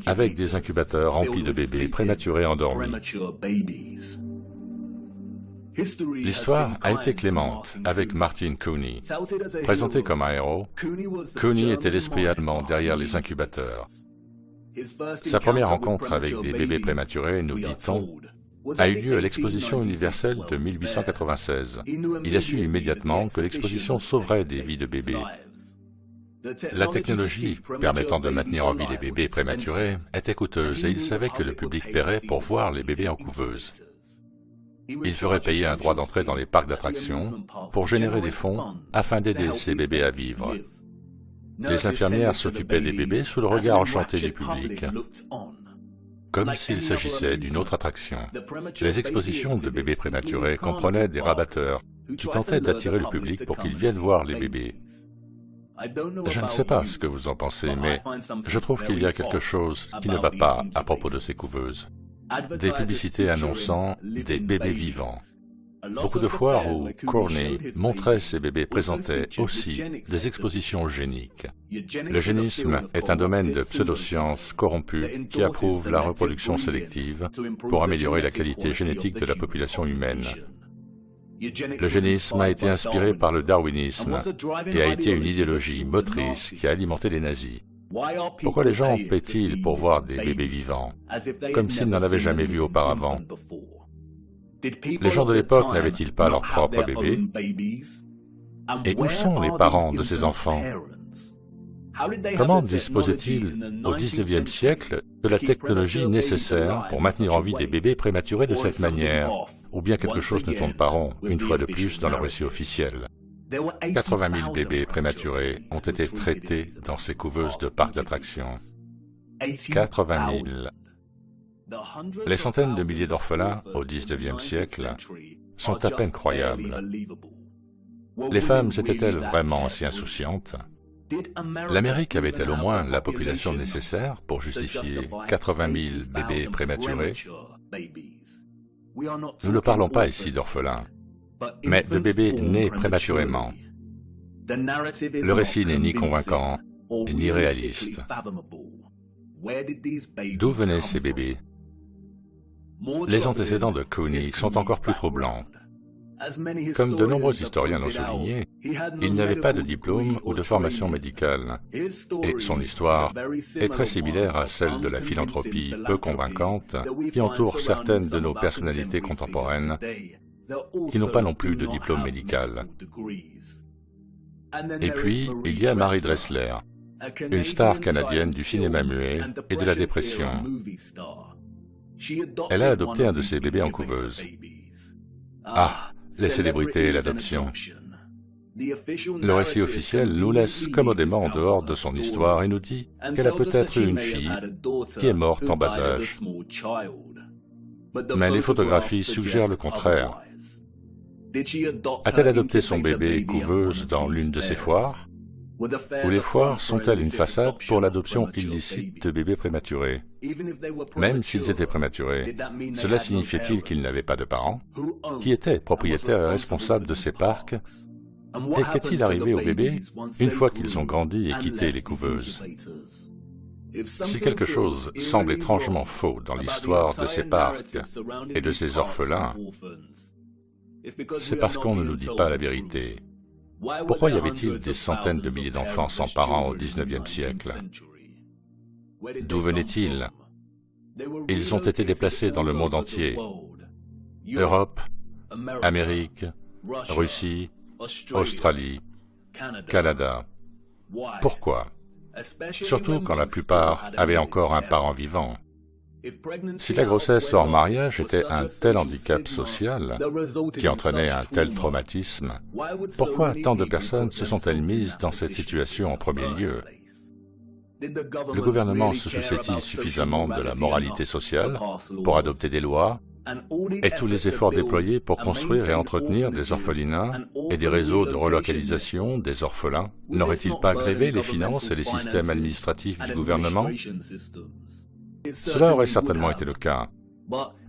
[SPEAKER 1] avec des incubateurs remplis de bébés prématurés endormis. L'histoire a été clémente avec Martin Cooney. Présenté comme un héros, Cooney était l'esprit allemand derrière les incubateurs. Sa première rencontre avec des bébés prématurés, nous dit-on, a eu lieu à l'exposition universelle de 1896. Il a su immédiatement que l'exposition sauverait des vies de bébés. La technologie permettant de maintenir en vie les bébés prématurés était coûteuse et il savait que le public paierait pour voir les bébés en couveuse. Il ferait payer un droit d'entrée dans les parcs d'attractions pour générer des fonds afin d'aider ces bébés à vivre. Les infirmières s'occupaient des bébés sous le regard enchanté du public, comme s'il s'agissait d'une autre attraction. Les expositions de bébés prématurés comprenaient des rabatteurs qui tentaient d'attirer le public pour qu'ils viennent voir les bébés. Je ne sais pas ce que vous en pensez, mais je trouve qu'il y a quelque chose qui ne va pas à propos de ces couveuses. Des publicités annonçant des bébés vivants. Beaucoup de foires où Cooney montrait ces bébés présentaient aussi des expositions géniques. L'eugénisme est un domaine de pseudosciences corrompues qui approuve la reproduction sélective pour améliorer la qualité génétique de la population humaine. L'eugénisme a été inspiré par le darwinisme et a été une idéologie motrice qui a alimenté les nazis. Pourquoi les gens paient-ils pour voir des bébés vivants, comme s'ils n'en avaient jamais vu auparavant? Les gens de l'époque n'avaient-ils pas leurs propres bébés? Et où sont les parents de ces enfants? Comment disposaient-ils au XIXe siècle de la technologie nécessaire pour maintenir en vie des bébés prématurés de cette manière? Ou bien quelque chose ne tourne pas rond, une fois de plus, dans le récit officiel. 80 000 bébés prématurés ont été traités dans ces couveuses de parcs d'attractions. 80 000. Les centaines de milliers d'orphelins au XIXe siècle sont à peine croyables. Les femmes étaient-elles vraiment si insouciantes? L'Amérique avait-elle au moins la population nécessaire pour justifier 80 000 bébés prématurés? Nous ne parlons pas ici d'orphelins, mais de bébés nés prématurément. Le récit n'est ni convaincant, ni réaliste. D'où venaient ces bébés? Les antécédents de Cooney sont encore plus troublants. Comme de nombreux historiens l'ont souligné, il n'avait pas de diplôme ou de formation médicale, et son histoire est très similaire à celle de la philanthropie peu convaincante qui entoure certaines de nos personnalités contemporaines qui n'ont pas non plus de diplôme médical. Et puis, il y a Mary Dressler, une star canadienne du cinéma muet et de la dépression. Elle a adopté un de ses bébés en couveuse. Ah, les célébrités et l'adoption. Le récit officiel nous laisse commodément en dehors de son histoire et nous dit qu'elle a peut-être eu une fille qui est morte en bas âge. Mais les photographies suggèrent le contraire. A-t-elle adopté son bébé couveuse dans l'une de ses foires? Ou les foires sont-elles une façade pour l'adoption illicite de bébés prématurés? Même s'ils étaient prématurés, cela signifiait-il qu'ils n'avaient pas de parents? Qui était propriétaire et responsable de ces parcs? Et qu'est-il arrivé aux bébés une fois qu'ils ont grandi et quitté les couveuses? Si quelque chose semble étrangement faux dans l'histoire de ces parcs et de ces orphelins, c'est parce qu'on ne nous dit pas la vérité. Pourquoi y avait-il des centaines de milliers d'enfants sans parents au XIXe siècle? D'où venaient-ils? Ils ont été déplacés dans le monde entier. Europe, Amérique, Russie, Australie, Canada. Pourquoi? Surtout quand la plupart avaient encore un parent vivant. Si la grossesse hors mariage était un tel handicap social qui entraînait un tel traumatisme, pourquoi tant de personnes se sont-elles mises dans cette situation en premier lieu? Le gouvernement se souciait-il suffisamment de la moralité sociale pour adopter des lois et tous les efforts déployés pour construire et entretenir des orphelinats et des réseaux de relocalisation des orphelins n'auraient-ils pas grévé les finances et les systèmes administratifs du gouvernement? Cela aurait certainement été le cas.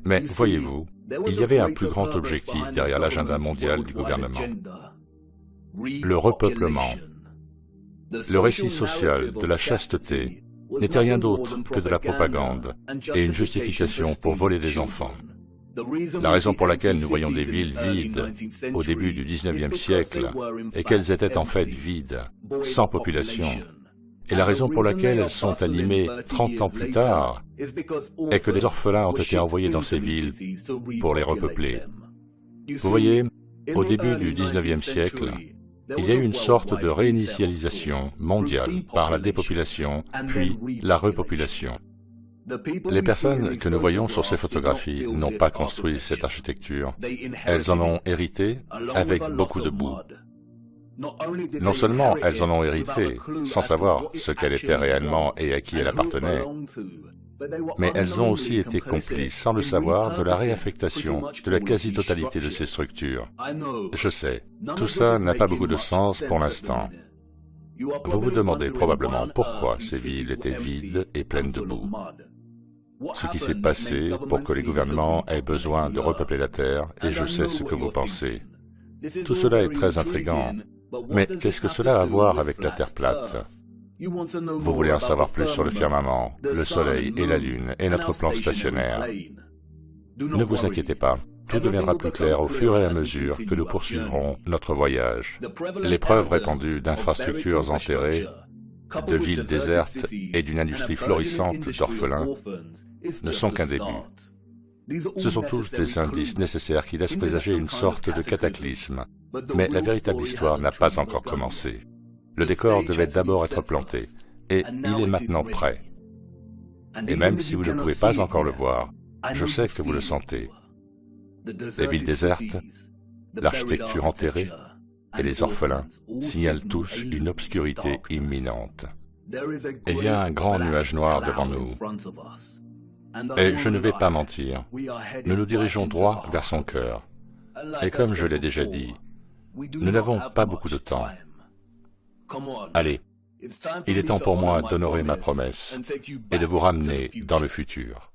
[SPEAKER 1] Mais voyez-vous, il y avait un plus grand objectif derrière l'agenda mondial du gouvernement. Le repeuplement. Le récit social de la chasteté n'était rien d'autre que de la propagande et une justification pour voler des enfants. La raison pour laquelle nous voyons des villes vides au début du XIXe siècle et qu'elles étaient en fait vides, sans population, et la raison pour laquelle elles sont animées 30 ans plus tard est que des orphelins ont été envoyés dans ces villes pour les repeupler. Vous voyez, au début du XIXe siècle, il y a eu une sorte de réinitialisation mondiale par la dépopulation, puis la repopulation. Les personnes que nous voyons sur ces photographies n'ont pas construit cette architecture, elles en ont hérité avec beaucoup de boue. Non seulement elles en ont hérité sans savoir ce qu'elle était réellement et à qui elle appartenait, mais elles ont aussi été complices, sans le savoir, de la réaffectation de la quasi-totalité de ces structures. Je sais, tout ça n'a pas beaucoup de sens pour l'instant. Vous vous demandez probablement pourquoi ces villes étaient vides et pleines de boue. Ce qui s'est passé pour que les gouvernements aient besoin de repeupler la Terre, et je sais ce que vous pensez. Tout cela est très intriguant. Mais qu'est-ce que cela a à voir avec la Terre plate? Vous voulez en savoir plus sur le firmament, le Soleil et la Lune et notre plan stationnaire. Ne vous inquiétez pas, tout deviendra plus clair au fur et à mesure que nous poursuivrons notre voyage. Les preuves répandues d'infrastructures enterrées, de villes désertes et d'une industrie florissante d'orphelins ne sont qu'un début. Ce sont tous des indices nécessaires qui laissent présager une sorte de cataclysme. Mais la véritable histoire n'a pas encore commencé. Le décor devait d'abord être planté, et il est maintenant prêt. Et même si vous ne pouvez pas encore le voir, je sais que vous le sentez. Les villes désertes, l'architecture enterrée et les orphelins signalent tous une obscurité imminente. Il y a un grand nuage noir devant nous. Et je ne vais pas mentir, nous nous dirigeons droit vers son cœur. Et comme je l'ai déjà dit, nous n'avons pas beaucoup de temps. Allez, il est temps pour moi d'honorer ma promesse et de vous ramener dans le futur.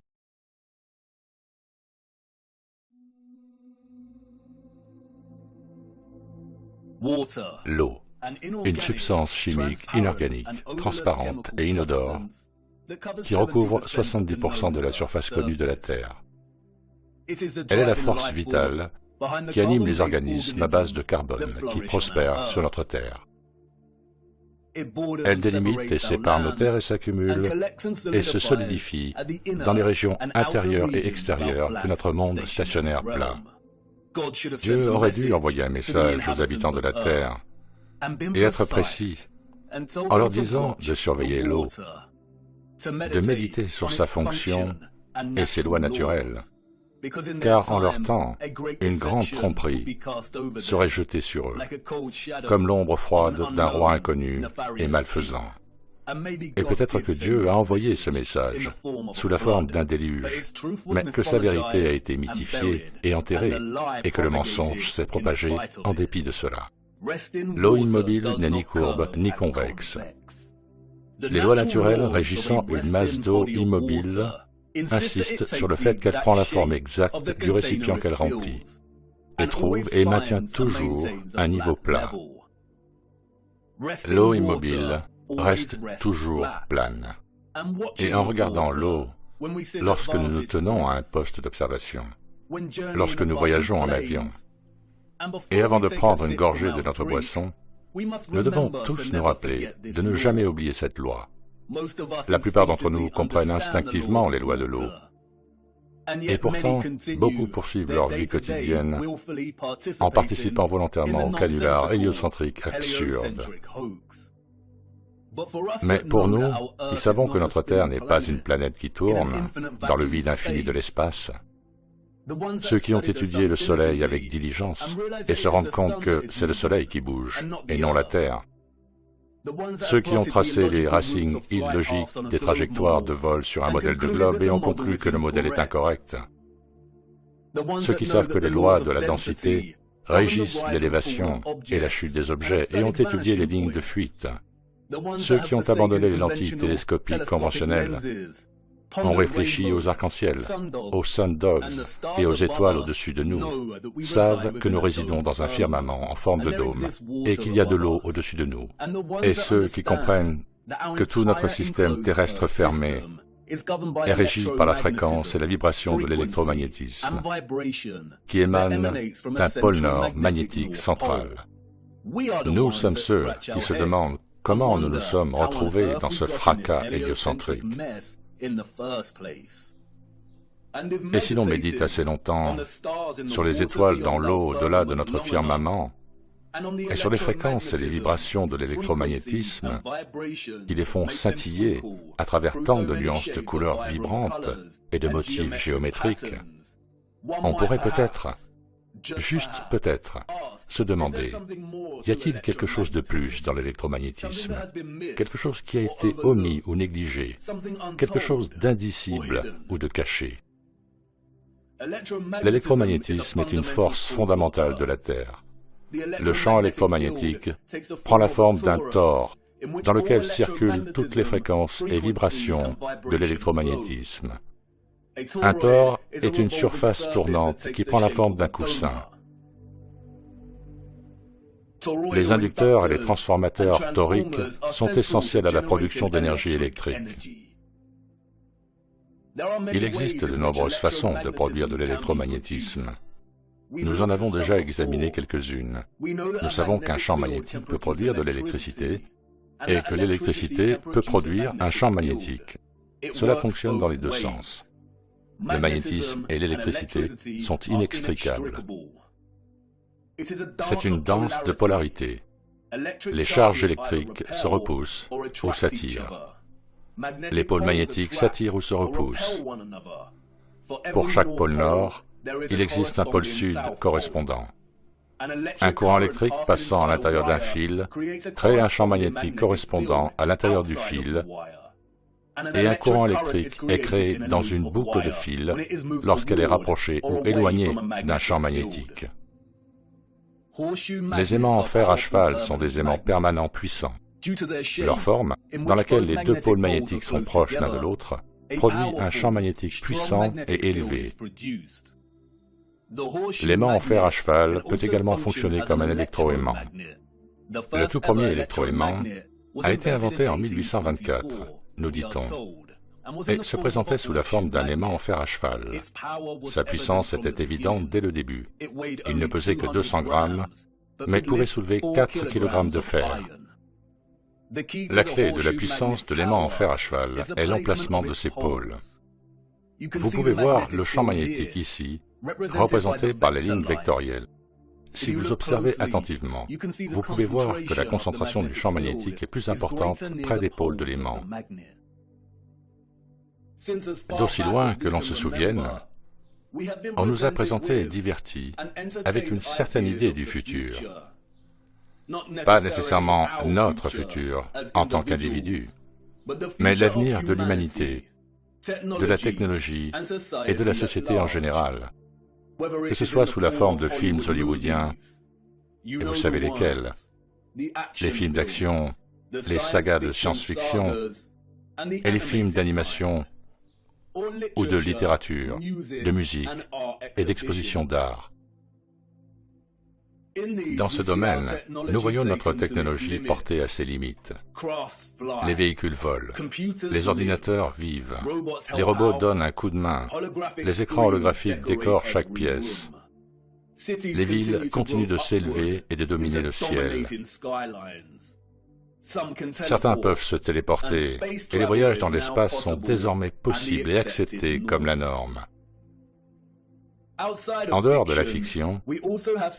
[SPEAKER 1] L'eau, une substance chimique inorganique, transparente et inodore, qui recouvre 70% de la surface connue de la Terre. Elle est la force vitale qui anime les organismes à base de carbone qui prospèrent sur notre Terre. Elle délimite et sépare nos terres et s'accumule et se solidifie dans les régions intérieures et extérieures de notre monde stationnaire plat. Dieu aurait dû envoyer un message aux habitants de la Terre et être précis en leur disant de surveiller l'eau, de méditer sur sa fonction et ses lois naturelles, car en leur temps, une grande tromperie serait jetée sur eux, comme l'ombre froide d'un roi inconnu et malfaisant. Et peut-être que Dieu a envoyé ce message sous la forme d'un déluge, mais que sa vérité a été mythifiée et enterrée, et que le mensonge s'est propagé en dépit de cela. L'eau immobile n'est ni courbe ni convexe. Les lois naturelles régissant une masse d'eau immobile insistent sur le fait qu'elle prend la forme exacte du récipient qu'elle remplit, et trouve et maintient toujours un niveau plat. L'eau immobile reste toujours plane. Et en regardant l'eau, lorsque nous nous tenons à un poste d'observation, lorsque nous voyageons en avion, et avant de prendre une gorgée de notre boisson, nous devons tous nous rappeler de ne jamais oublier cette loi. La plupart d'entre nous comprennent instinctivement les lois de l'eau. Et pourtant, beaucoup poursuivent leur vie quotidienne en participant volontairement au canular héliocentrique absurde. Mais pour nous, qui savons que notre Terre n'est pas une planète qui tourne dans le vide infini de l'espace, ceux qui ont étudié le Soleil avec diligence et se rendent compte que c'est le Soleil qui bouge et non la Terre, ceux qui ont tracé les racines illogiques des trajectoires de vol sur un modèle de globe et ont conclu que le modèle est incorrect, ceux qui savent que les lois de la densité régissent l'élévation et la chute des objets et ont étudié les lignes de fuite, ceux qui ont abandonné les lentilles télescopiques conventionnelles, ont réfléchi aux arcs-en-ciel, aux sun dogs et aux étoiles au-dessus de nous, savent que nous résidons dans un firmament en forme de dôme et qu'il y a de l'eau au-dessus de nous. Et ceux qui comprennent que tout notre système terrestre fermé est régi par la fréquence et la vibration de l'électromagnétisme qui émane d'un pôle nord magnétique central. Nous sommes ceux qui se demandent comment nous nous sommes retrouvés dans ce fracas héliocentrique. Et si l'on médite assez longtemps sur les étoiles dans l'eau au-delà de notre firmament, et sur les fréquences et les vibrations de l'électromagnétisme qui les font scintiller à travers tant de nuances de couleurs vibrantes et de motifs géométriques, on pourrait peut-être, juste peut-être, se demander, y a-t-il quelque chose de plus dans l'électromagnétisme, quelque chose qui a été omis ou négligé, quelque chose d'indicible ou de caché? L'électromagnétisme est une force fondamentale de la Terre. Le champ électromagnétique prend la forme d'un tore dans lequel circulent toutes les fréquences et vibrations de l'électromagnétisme. Un tore est une surface tournante qui prend la forme d'un coussin. Les inducteurs et les transformateurs toriques sont essentiels à la production d'énergie électrique. Il existe de nombreuses façons de produire de l'électromagnétisme. Nous en avons déjà examiné quelques-unes. Nous savons qu'un champ magnétique peut produire de l'électricité et que l'électricité peut produire un champ magnétique. Cela fonctionne dans les deux sens. Le magnétisme et l'électricité sont inextricables. C'est une danse de polarité. Les charges électriques se repoussent ou s'attirent. Les pôles magnétiques s'attirent ou se repoussent. Pour chaque pôle nord, il existe un pôle sud correspondant. Un courant électrique passant à l'intérieur d'un fil crée un champ magnétique correspondant à l'intérieur du fil, et un courant électrique est créé dans une boucle de fil lorsqu'elle est rapprochée ou éloignée d'un champ magnétique. Les aimants en fer à cheval sont des aimants permanents puissants. Leur forme, dans laquelle les deux pôles magnétiques sont proches l'un de l'autre, produit un champ magnétique puissant et élevé. L'aimant en fer à cheval peut également fonctionner comme un électroaimant. Le tout premier électroaimant a été inventé en 1824, nous dit-on. et se présentait sous la forme d'un aimant en fer à cheval. Sa puissance était évidente dès le début. Il ne pesait que 200 grammes, mais pouvait soulever 4 kg de fer. La clé de la puissance de l'aimant en fer à cheval est l'emplacement de ses pôles. Vous pouvez voir le champ magnétique ici, représenté par les lignes vectorielles. Si vous observez attentivement, vous pouvez voir que la concentration du champ magnétique est plus importante près des pôles de l'aimant. D'aussi loin que l'on se souvienne, on nous a présenté et divertis avec une certaine idée du futur. Pas nécessairement notre futur en tant qu'individu, mais l'avenir de l'humanité, de la technologie et de la société en général, que ce soit sous la forme de films hollywoodiens, et vous savez lesquels, les films d'action, les sagas de science-fiction et les films d'animation ou de littérature, de musique et d'exposition d'art. Dans ce domaine, nous voyons notre technologie portée à ses limites. Les véhicules volent, les ordinateurs vivent, les robots donnent un coup de main, les écrans holographiques décorent chaque pièce. Les villes continuent de s'élever et de dominer le ciel. Certains peuvent se téléporter, et les voyages dans l'espace sont désormais possibles et acceptés comme la norme. En dehors de la fiction,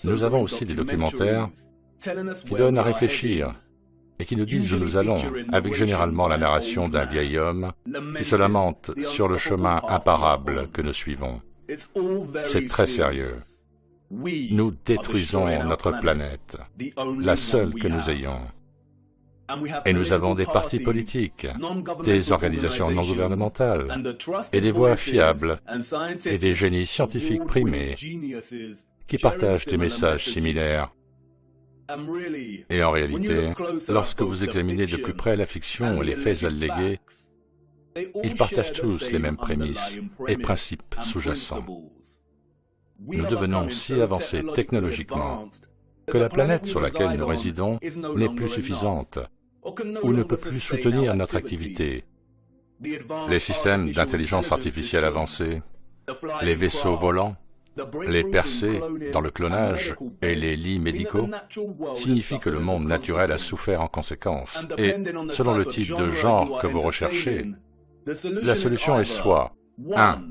[SPEAKER 1] nous avons aussi des documentaires qui donnent à réfléchir et qui nous disent où nous allons, avec généralement la narration d'un vieil homme qui se lamente sur le chemin imparable que nous suivons. C'est très sérieux. Nous détruisons notre planète, la seule que nous ayons. Et nous avons des partis politiques, des organisations non gouvernementales, et des voix fiables, et des génies scientifiques primés, qui partagent des messages similaires. Et en réalité, lorsque vous examinez de plus près la fiction et les faits allégués, ils partagent tous les mêmes prémices et principes sous-jacents. Nous devenons si avancés technologiquement que la planète sur laquelle nous résidons n'est plus suffisante ou ne peut plus soutenir notre activité. Les systèmes d'intelligence artificielle avancés, les vaisseaux volants, les percées dans le clonage et les lits médicaux signifient que le monde naturel a souffert en conséquence. Et, selon le type de genre que vous recherchez, la solution est soit 1.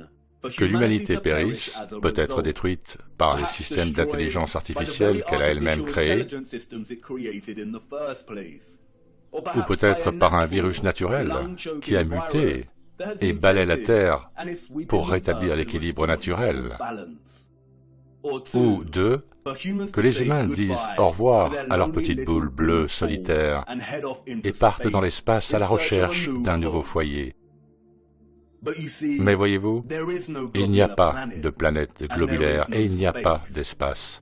[SPEAKER 1] Que l'humanité périsse, peut être détruite par les systèmes d'intelligence artificielle qu'elle a elle-même créés, ou peut-être par un virus naturel qui a muté et balaie la Terre pour rétablir l'équilibre naturel. Ou 2, que les humains disent au revoir à leur petite boule bleue solitaire et partent dans l'espace à la recherche d'un nouveau foyer. Mais voyez-vous, il n'y a pas de planète globulaire et il n'y a pas d'espace.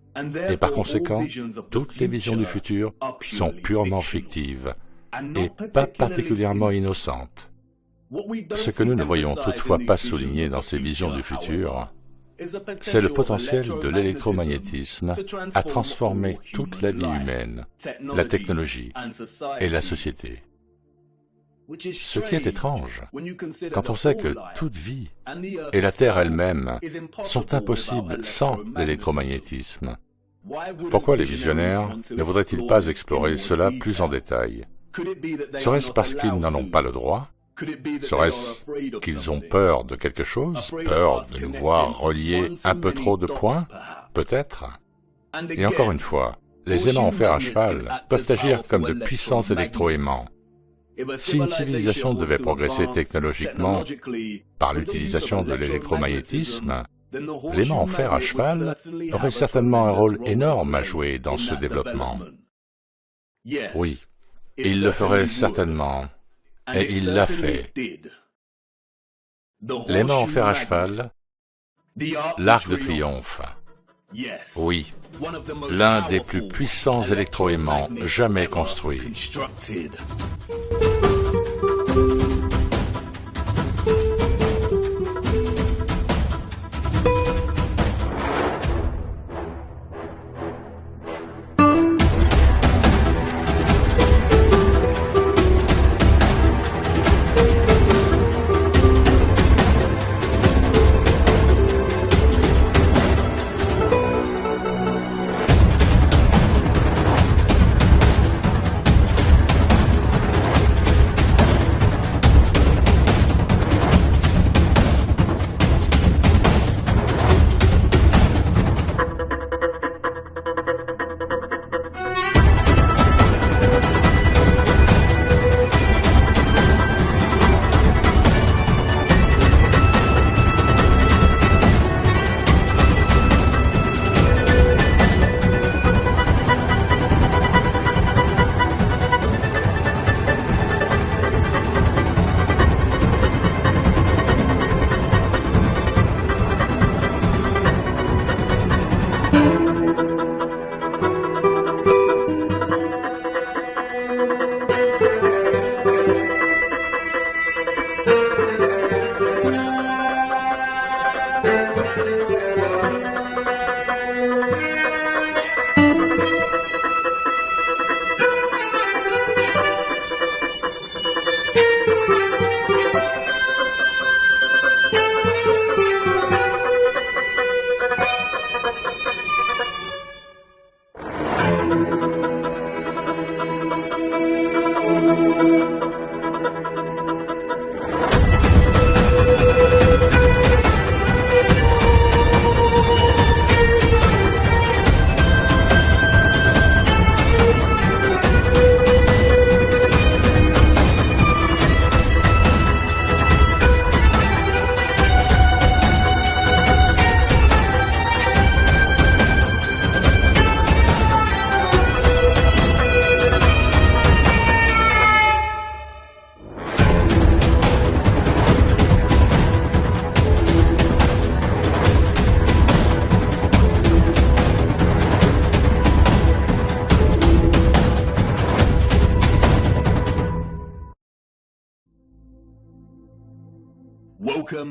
[SPEAKER 1] Et par conséquent, toutes les visions du futur sont purement fictives et pas particulièrement innocentes. Ce que nous ne voyons toutefois pas souligné dans ces visions du futur, c'est le potentiel de l'électromagnétisme à transformer toute la vie humaine, la technologie et la société. Ce qui est étrange, quand on sait que toute vie et la Terre elle-même sont impossibles sans l'électromagnétisme. Pourquoi les visionnaires ne voudraient-ils pas explorer cela plus en détail? Serait-ce parce qu'ils n'en ont pas le droit? Serait-ce qu'ils ont peur de quelque chose, peur de nous voir relier un peu trop de points? Peut-être. Et encore une fois, les aimants en fer à cheval peuvent agir comme de puissants électroaimants. Si une civilisation devait progresser technologiquement par l'utilisation de l'électromagnétisme, l'aimant en fer à cheval aurait certainement un rôle énorme à jouer dans ce développement. Oui, il le ferait certainement, et il l'a fait. L'aimant en fer à cheval, l'Arc de Triomphe. Oui, l'un des plus puissants électroaimants jamais construits.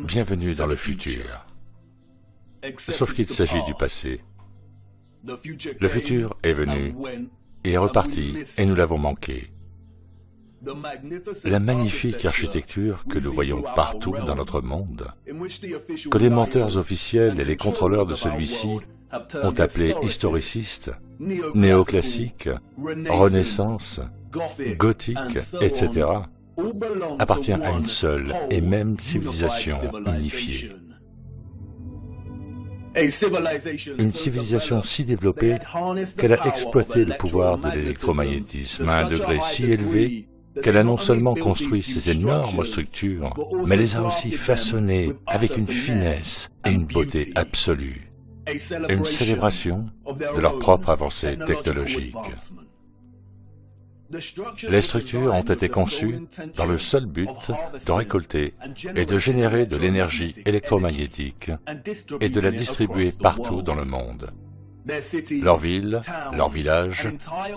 [SPEAKER 1] Bienvenue dans le futur. Sauf qu'il s'agit du passé. Le futur est venu et est reparti et nous l'avons manqué. La magnifique architecture que nous voyons partout dans notre monde, que les menteurs officiels et les contrôleurs de celui-ci ont appelé historiciste, néoclassique, renaissance, gothique, etc., appartient à une seule et même civilisation unifiée. Une civilisation si développée qu'elle a exploité le pouvoir de l'électromagnétisme à un degré si élevé qu'elle a non seulement construit ces énormes structures, mais les a aussi façonnées avec une finesse et une beauté absolue. Une célébration de leur propre avancée technologique. Les structures ont été conçues dans le seul but de récolter et de générer de l'énergie électromagnétique et de la distribuer partout dans le monde. Leur ville, leur village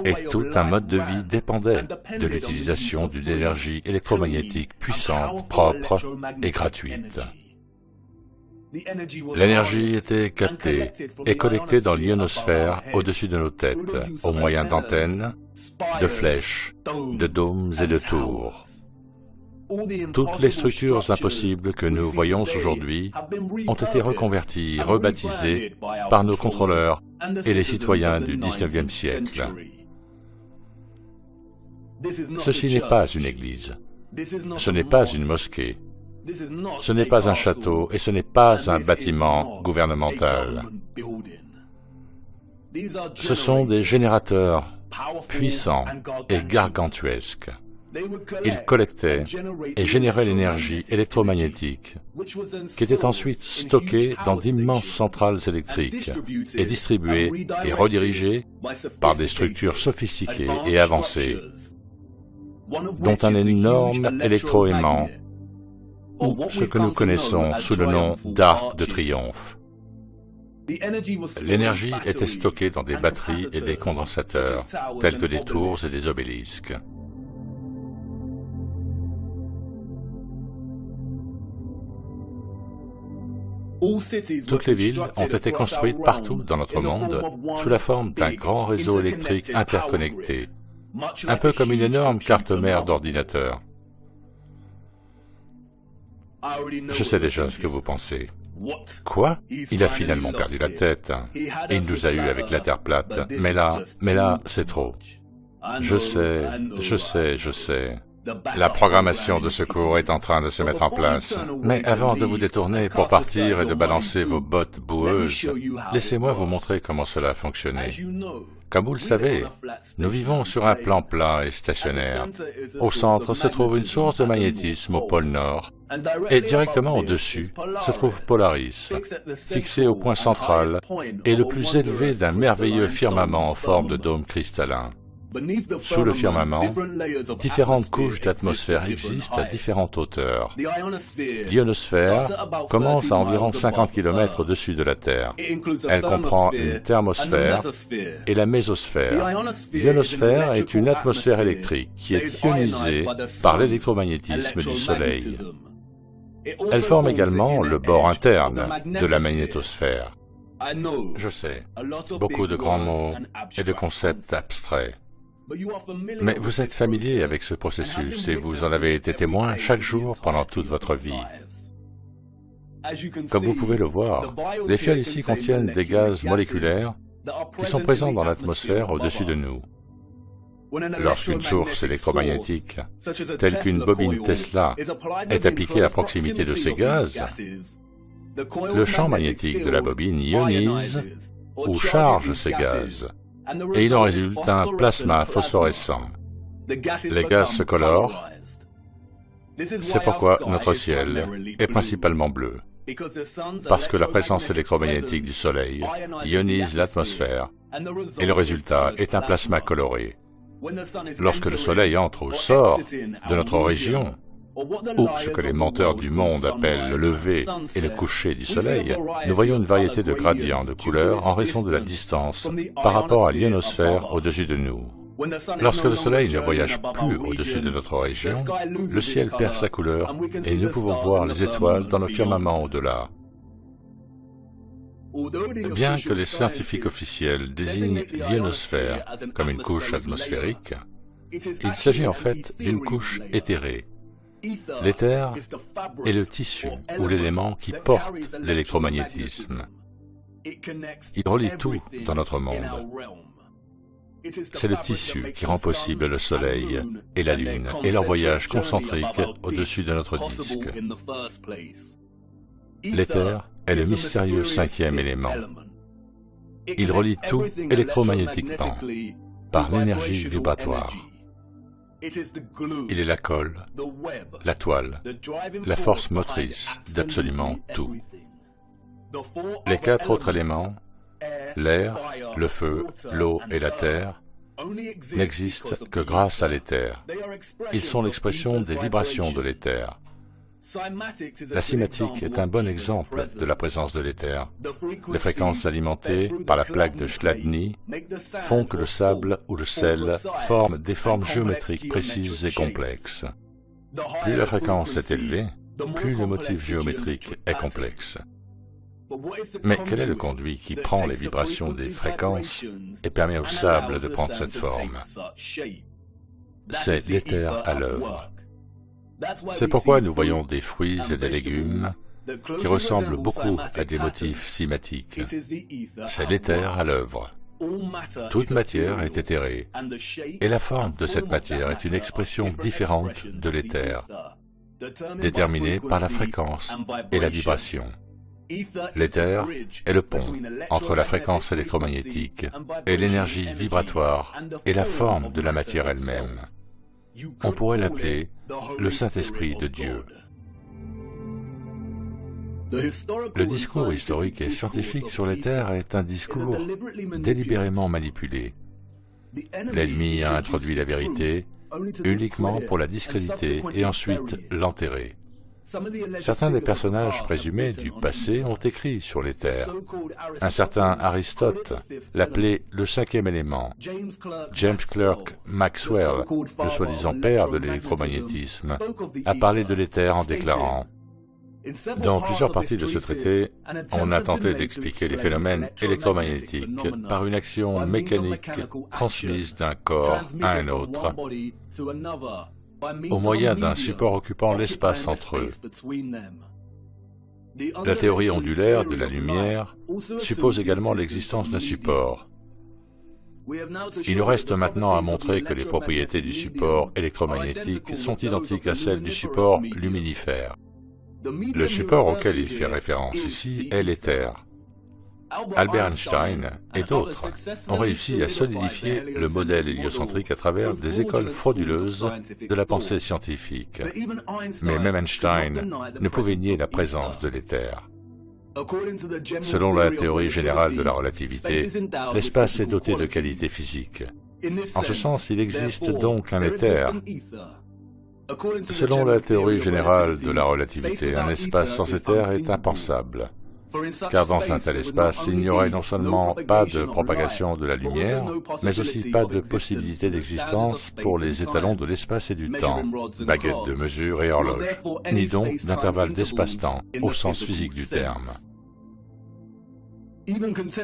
[SPEAKER 1] et tout un mode de vie dépendaient de l'utilisation d'une énergie électromagnétique puissante, propre et gratuite. L'énergie était captée et collectée dans l'ionosphère au-dessus de nos têtes, au moyen d'antennes, de flèches, de dômes et de tours. Toutes les structures impossibles que nous voyons aujourd'hui ont été reconverties, rebaptisées par nos contrôleurs et les citoyens du XIXe siècle. Ceci n'est pas une église, ce n'est pas une mosquée, ce n'est pas un château et ce n'est pas un bâtiment gouvernemental. Ce sont des générateurs puissants et gargantuesques. Ils collectaient et généraient l'énergie électromagnétique qui était ensuite stockée dans d'immenses centrales électriques et distribuée et redirigée par des structures sophistiquées et avancées, dont un énorme électroaimant, ou ce que nous connaissons sous le nom d'arc de triomphe. L'énergie était stockée dans des batteries et des condensateurs, tels que des tours et des obélisques. Toutes les villes ont été construites partout dans notre monde sous la forme d'un grand réseau électrique interconnecté, un peu comme une énorme carte mère d'ordinateur. Je sais déjà ce que vous pensez. Quoi? Il a finalement perdu la tête. Il nous a eu avec la Terre plate. Mais là, c'est trop. Je sais. La programmation de secours est en train de se mettre en place. Mais avant de vous détourner pour partir et de balancer vos bottes boueuses, laissez-moi vous montrer comment cela a fonctionné. Comme vous le savez, nous vivons sur un plan plat et stationnaire. Au centre se trouve une source de magnétisme au pôle Nord, et directement au-dessus se trouve Polaris, fixé au point central et le plus élevé d'un merveilleux firmament en forme de dôme cristallin. Sous le firmament, différentes couches d'atmosphère existent à différentes hauteurs. L'ionosphère commence à environ 50 km au-dessus de la Terre. Elle comprend une thermosphère et la mésosphère. L'ionosphère est une atmosphère électrique qui est ionisée par l'électromagnétisme du Soleil. Elle forme également le bord interne de la magnétosphère. Je sais, beaucoup de grands mots et de concepts abstraits. Mais vous êtes familier avec ce processus et vous en avez été témoin chaque jour pendant toute votre vie. Comme vous pouvez le voir, les fioles ici contiennent des gaz moléculaires qui sont présents dans l'atmosphère au-dessus de nous. Lorsqu'une source électromagnétique, telle qu'une bobine Tesla, est appliquée à proximité de ces gaz, le champ magnétique de la bobine ionise ou charge ces gaz, et il en résulte un plasma phosphorescent. Les gaz se colorent, c'est pourquoi notre ciel est principalement bleu, parce que la présence électromagnétique du Soleil ionise l'atmosphère, et le résultat est un plasma coloré. Lorsque le Soleil entre ou sort de notre région, ou ce que les menteurs du monde appellent le lever et le coucher du Soleil, nous voyons une variété de gradients de couleurs en raison de la distance par rapport à l'ionosphère au-dessus de nous. Lorsque le Soleil ne voyage plus au-dessus de notre région, le ciel perd sa couleur et nous pouvons voir les étoiles dans le firmament au-delà. Bien que les scientifiques officiels désignent l'ionosphère comme une couche atmosphérique, il s'agit en fait d'une couche éthérée. L'éther est le tissu ou l'élément qui porte l'électromagnétisme. Il relie tout dans notre monde. C'est le tissu qui rend possible le Soleil et la Lune et leur voyage concentrique au-dessus de notre disque. L'éther est le mystérieux cinquième élément. Il relie tout électromagnétiquement par l'énergie vibratoire. Il est la colle, la toile, la force motrice d'absolument tout. Les quatre autres éléments, l'air, le feu, l'eau et la terre, n'existent que grâce à l'éther. Ils sont l'expression des vibrations de l'éther. La cymatique est un bon exemple de la présence de l'éther. Les fréquences alimentées par la plaque de Chladni font que le sable ou le sel forment des formes géométriques précises et complexes. Plus la fréquence est élevée, plus le motif géométrique est complexe. Mais quel est le conduit qui prend les vibrations des fréquences et permet au sable de prendre cette forme? C'est l'éther à l'œuvre. C'est pourquoi nous voyons des fruits et des légumes qui ressemblent beaucoup à des motifs cymatiques. C'est l'éther à l'œuvre. Toute matière est éthérée, et la forme de cette matière est une expression différente de l'éther, déterminée par la fréquence et la vibration. L'éther est le pont entre la fréquence électromagnétique et l'énergie vibratoire et la forme de la matière elle-même. On pourrait l'appeler le Saint-Esprit de Dieu. Le discours historique et scientifique sur l'éther est un discours délibérément manipulé. L'ennemi a introduit la vérité uniquement pour la discréditer et ensuite l'enterrer. Certains des personnages présumés du passé ont écrit sur l'éther. Un certain Aristote l'appelait le cinquième élément. James Clerk Maxwell, le soi-disant père de l'électromagnétisme, a parlé de l'éther en déclarant « Dans plusieurs parties de ce traité, on a tenté d'expliquer les phénomènes électromagnétiques par une action mécanique transmise d'un corps à un autre, au moyen d'un support occupant l'espace entre eux. La théorie ondulaire de la lumière suppose également l'existence d'un support. Il nous reste maintenant à montrer que les propriétés du support électromagnétique sont identiques à celles du support luminifère. Le support auquel il fait référence ici est l'éther. Albert Einstein et d'autres ont réussi à solidifier le modèle héliocentrique à travers des écoles frauduleuses de la pensée scientifique. Mais même Einstein ne pouvait nier la présence de l'éther. Selon la théorie générale de la relativité, l'espace est doté de qualités physiques. En ce sens, il existe donc un éther. Selon la théorie générale de la relativité, un espace sans éther est impensable. Car dans un tel espace, il n'y aurait non seulement pas de propagation de la lumière, mais aussi pas de possibilité d'existence pour les étalons de l'espace et du temps, baguettes de mesure et horloge, ni donc d'intervalle d'espace-temps, au sens physique du terme.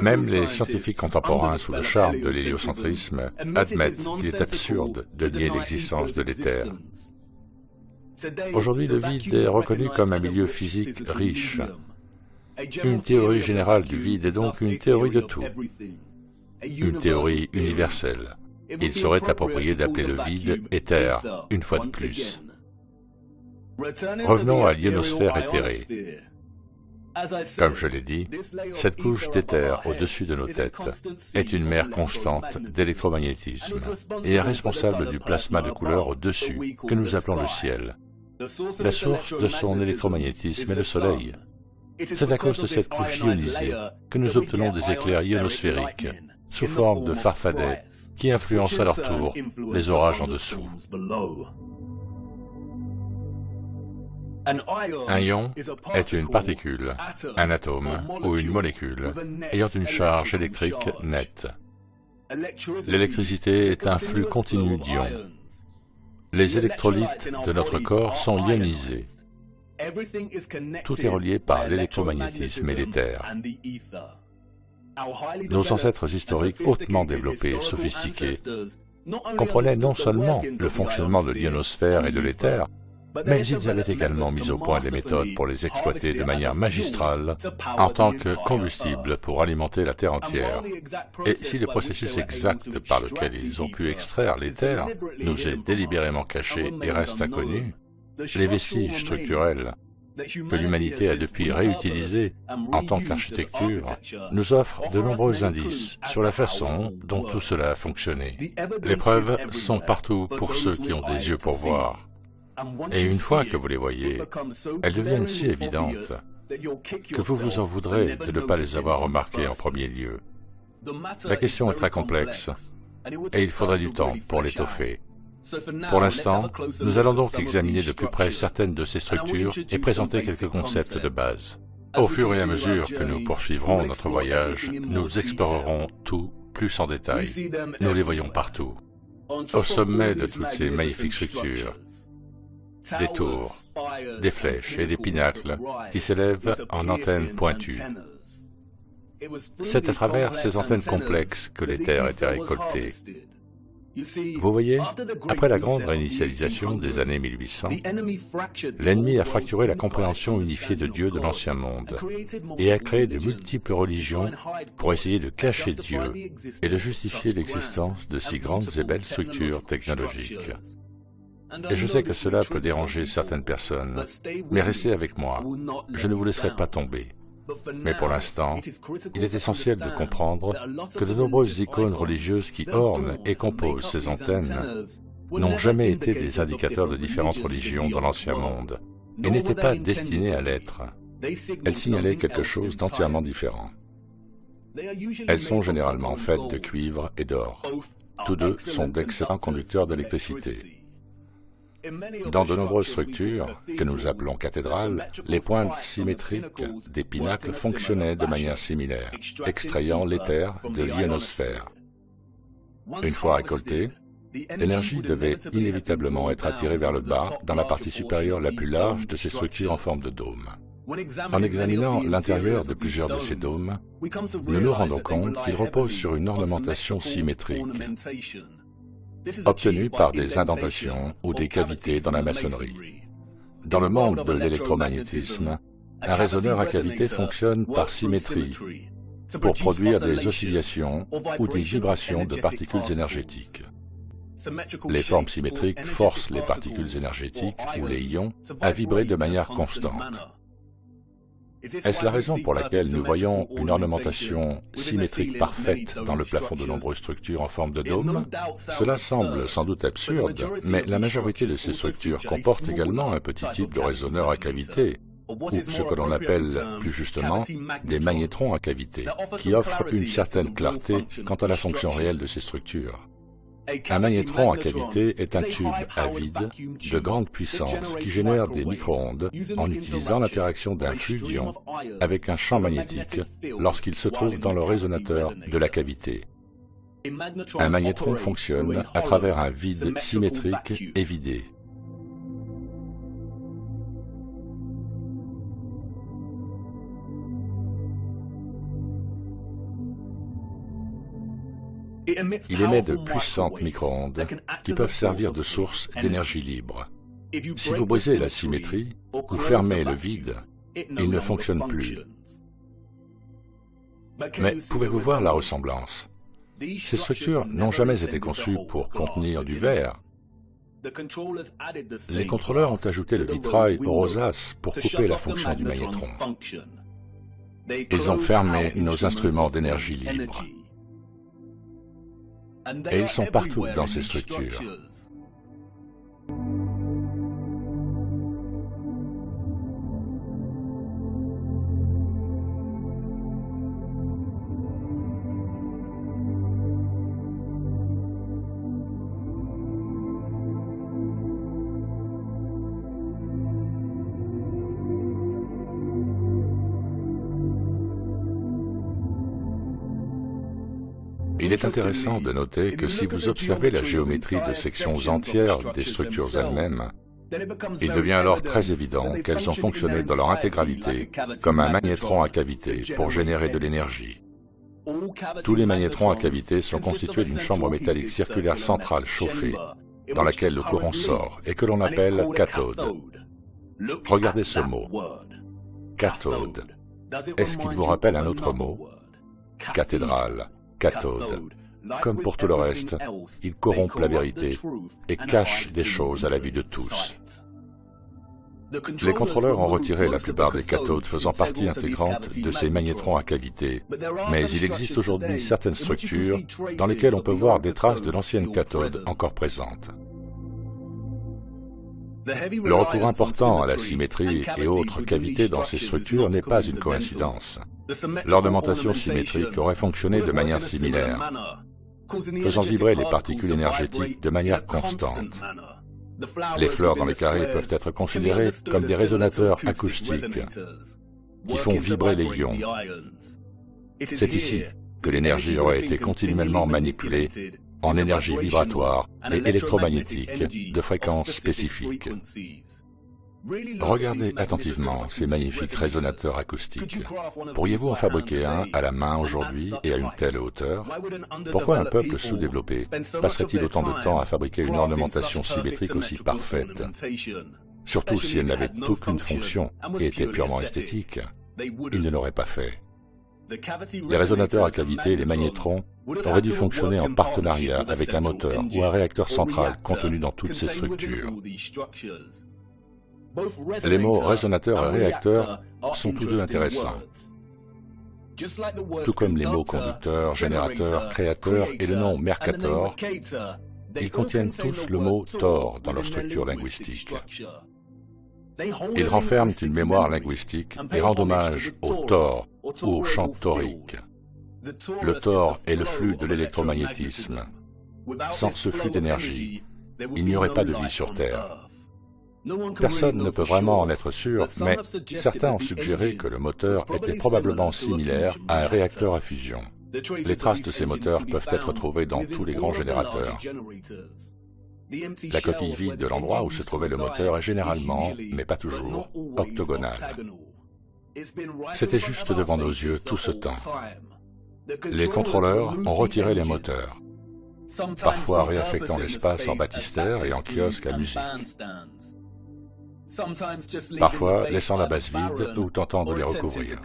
[SPEAKER 1] Même les scientifiques contemporains sous le charme de l'héliocentrisme admettent qu'il est absurde de nier l'existence de l'éther. Aujourd'hui, le vide est reconnu comme un milieu physique riche. Une théorie générale du vide est donc une théorie de tout. une théorie universelle. Il serait approprié d'appeler le vide éther, une fois de plus. Revenons à l'ionosphère éthérée. Comme je l'ai dit, cette couche d'éther au-dessus de nos têtes est une mer constante d'électromagnétisme et est responsable du plasma de couleur au-dessus que nous appelons le ciel. La source de son électromagnétisme est le Soleil. C'est à cause de cette couche ionisée que nous obtenons des éclairs ionosphériques sous forme de farfadets qui influencent à leur tour les orages en dessous. Un ion est une particule, un atome ou une molécule ayant une charge électrique nette. L'électricité est un flux continu d'ions. Les électrolytes de notre corps sont ionisés. Tout est relié par l'électromagnétisme et l'éther. Nos ancêtres historiques hautement développés et sophistiqués comprenaient non seulement le fonctionnement de l'ionosphère et de l'éther, mais ils avaient également mis au point des méthodes pour les exploiter de manière magistrale en tant que combustible pour alimenter la Terre entière. Et si le processus exact par lequel ils ont pu extraire l'éther nous est délibérément caché et reste inconnu, les vestiges structurels que l'humanité a depuis réutilisés en tant qu'architecture nous offrent de nombreux indices sur la façon dont tout cela a fonctionné. Les preuves sont partout pour ceux qui ont des yeux pour voir. Et une fois que vous les voyez, elles deviennent si évidentes que vous vous en voudrez de ne pas les avoir remarquées en premier lieu. La question est très complexe, et il faudrait du temps pour l'étoffer. Pour l'instant, nous allons donc examiner de plus près certaines de ces structures et présenter quelques concepts de base. Au fur et à mesure que nous poursuivrons notre voyage, nous explorerons tout plus en détail. Nous les voyons partout. Au sommet de toutes ces magnifiques structures, des tours, des flèches et des pinacles qui s'élèvent en antennes pointues. C'est à travers ces antennes complexes que l'éther était récolté. Vous voyez, après la grande réinitialisation des années 1800, l'ennemi a fracturé la compréhension unifiée de Dieu de l'Ancien Monde et a créé de multiples religions pour essayer de cacher Dieu et de justifier l'existence de si grandes et belles structures technologiques. Et je sais que cela peut déranger certaines personnes, mais restez avec moi, je ne vous laisserai pas tomber. Mais pour l'instant, il est essentiel de comprendre que de nombreuses icônes religieuses qui ornent et composent ces antennes n'ont jamais été des indicateurs de différentes religions dans l'Ancien Monde, et n'étaient pas destinées à l'être. Elles signalaient quelque chose d'entièrement différent. Elles sont généralement faites de cuivre et d'or. Tous deux sont d'excellents conducteurs d'électricité. Dans de nombreuses structures, que nous appelons cathédrales, les pointes symétriques des pinacles fonctionnaient de manière similaire, extrayant l'éther de l'ionosphère. Une fois récoltée, l'énergie devait inévitablement être attirée vers le bas dans la partie supérieure la plus large de ces structures en forme de dôme. En examinant l'intérieur de plusieurs de ces dômes, nous nous rendons compte qu'ils reposent sur une ornementation symétrique, obtenue par des indentations ou des cavités dans la maçonnerie. Dans le monde de l'électromagnétisme, un résonneur à cavité fonctionne par symétrie pour produire des oscillations ou des vibrations de particules énergétiques. Les formes symétriques forcent les particules énergétiques ou les ions à vibrer de manière constante. Est-ce la raison pour laquelle nous voyons une ornementation symétrique parfaite dans le plafond de nombreuses structures en forme de dôme? Cela semble sans doute absurde, mais la majorité de ces structures comportent également un petit type de résonneur à cavité, ou ce que l'on appelle plus justement des magnétrons à cavité, qui offrent une certaine clarté quant à la fonction réelle de ces structures. Un magnétron à cavité est un tube à vide de grande puissance qui génère des micro-ondes en utilisant l'interaction d'un flux d'ions avec un champ magnétique lorsqu'il se trouve dans le résonateur de la cavité. Un magnétron fonctionne à travers un vide symétrique et vidé. Il émet de puissantes micro-ondes qui peuvent servir de source d'énergie libre. Si vous brisez la symétrie ou fermez le vide, il ne fonctionne plus. Mais pouvez-vous voir la ressemblance? Ces structures n'ont jamais été conçues pour contenir du verre. Les contrôleurs ont ajouté le vitrail aux rosaces pour couper la fonction du magnétron. Ils ont fermé nos instruments d'énergie libre. Et ils sont partout dans ces structures. Il est intéressant de noter que si vous observez la géométrie de sections entières des structures elles-mêmes, il devient alors très évident qu'elles ont fonctionné dans leur intégralité comme un magnétron à cavité pour générer de l'énergie. Tous les magnétrons à cavité sont constitués d'une chambre métallique circulaire centrale chauffée, dans laquelle le courant sort et que l'on appelle cathode. Regardez ce mot, cathode. Est-ce qu'il vous rappelle un autre mot? Cathédrale. Cathode. Comme pour tout le reste, ils corrompent la vérité et cachent des choses à la vue de tous. Les contrôleurs ont retiré la plupart des cathodes faisant partie intégrante de ces magnétrons à cavité, mais il existe aujourd'hui certaines structures dans lesquelles on peut voir des traces de l'ancienne cathode encore présente. Le recours important à la symétrie et autres cavités dans ces structures n'est pas une coïncidence. L'ornementation symétrique aurait fonctionné de manière similaire, faisant vibrer les particules énergétiques de manière constante. Les fleurs dans les carrés peuvent être considérées comme des résonateurs acoustiques qui font vibrer les ions. C'est ici que l'énergie aurait été continuellement manipulée en énergie vibratoire et électromagnétique de fréquences spécifiques. Regardez attentivement ces magnifiques résonateurs acoustiques. Pourriez-vous en fabriquer un à la main aujourd'hui et à une telle hauteur? Pourquoi un peuple sous-développé passerait-il autant de temps à fabriquer une ornementation symétrique aussi parfaite? Surtout si elle n'avait aucune fonction et était purement esthétique, ils ne l'auraient pas fait. Les résonateurs à cavité et les magnétrons auraient dû fonctionner en partenariat avec un moteur ou un réacteur central contenu dans toutes ces structures. Les mots résonateur et réacteur sont tous deux intéressants, tout comme les mots conducteur, générateur, créateur et le nom Mercator. Ils contiennent tous le mot Tor dans leur structure linguistique. Ils renferment une mémoire linguistique et rendent hommage au Tor ou au champ torique. Le Tor est le flux de l'électromagnétisme. Sans ce flux d'énergie, il n'y aurait pas de vie sur Terre. Personne ne peut vraiment en être sûr, mais certains ont suggéré que le moteur était probablement similaire à un réacteur à fusion. Les traces de ces moteurs peuvent être trouvées dans tous les grands générateurs. La coquille vide de l'endroit où se trouvait le moteur est généralement, mais pas toujours, octogonale. C'était juste devant nos yeux tout ce temps. Les contrôleurs ont retiré les moteurs, parfois réaffectant l'espace en baptistère et en kiosque à musique, parfois laissant la base vide ou tentant de les recouvrir.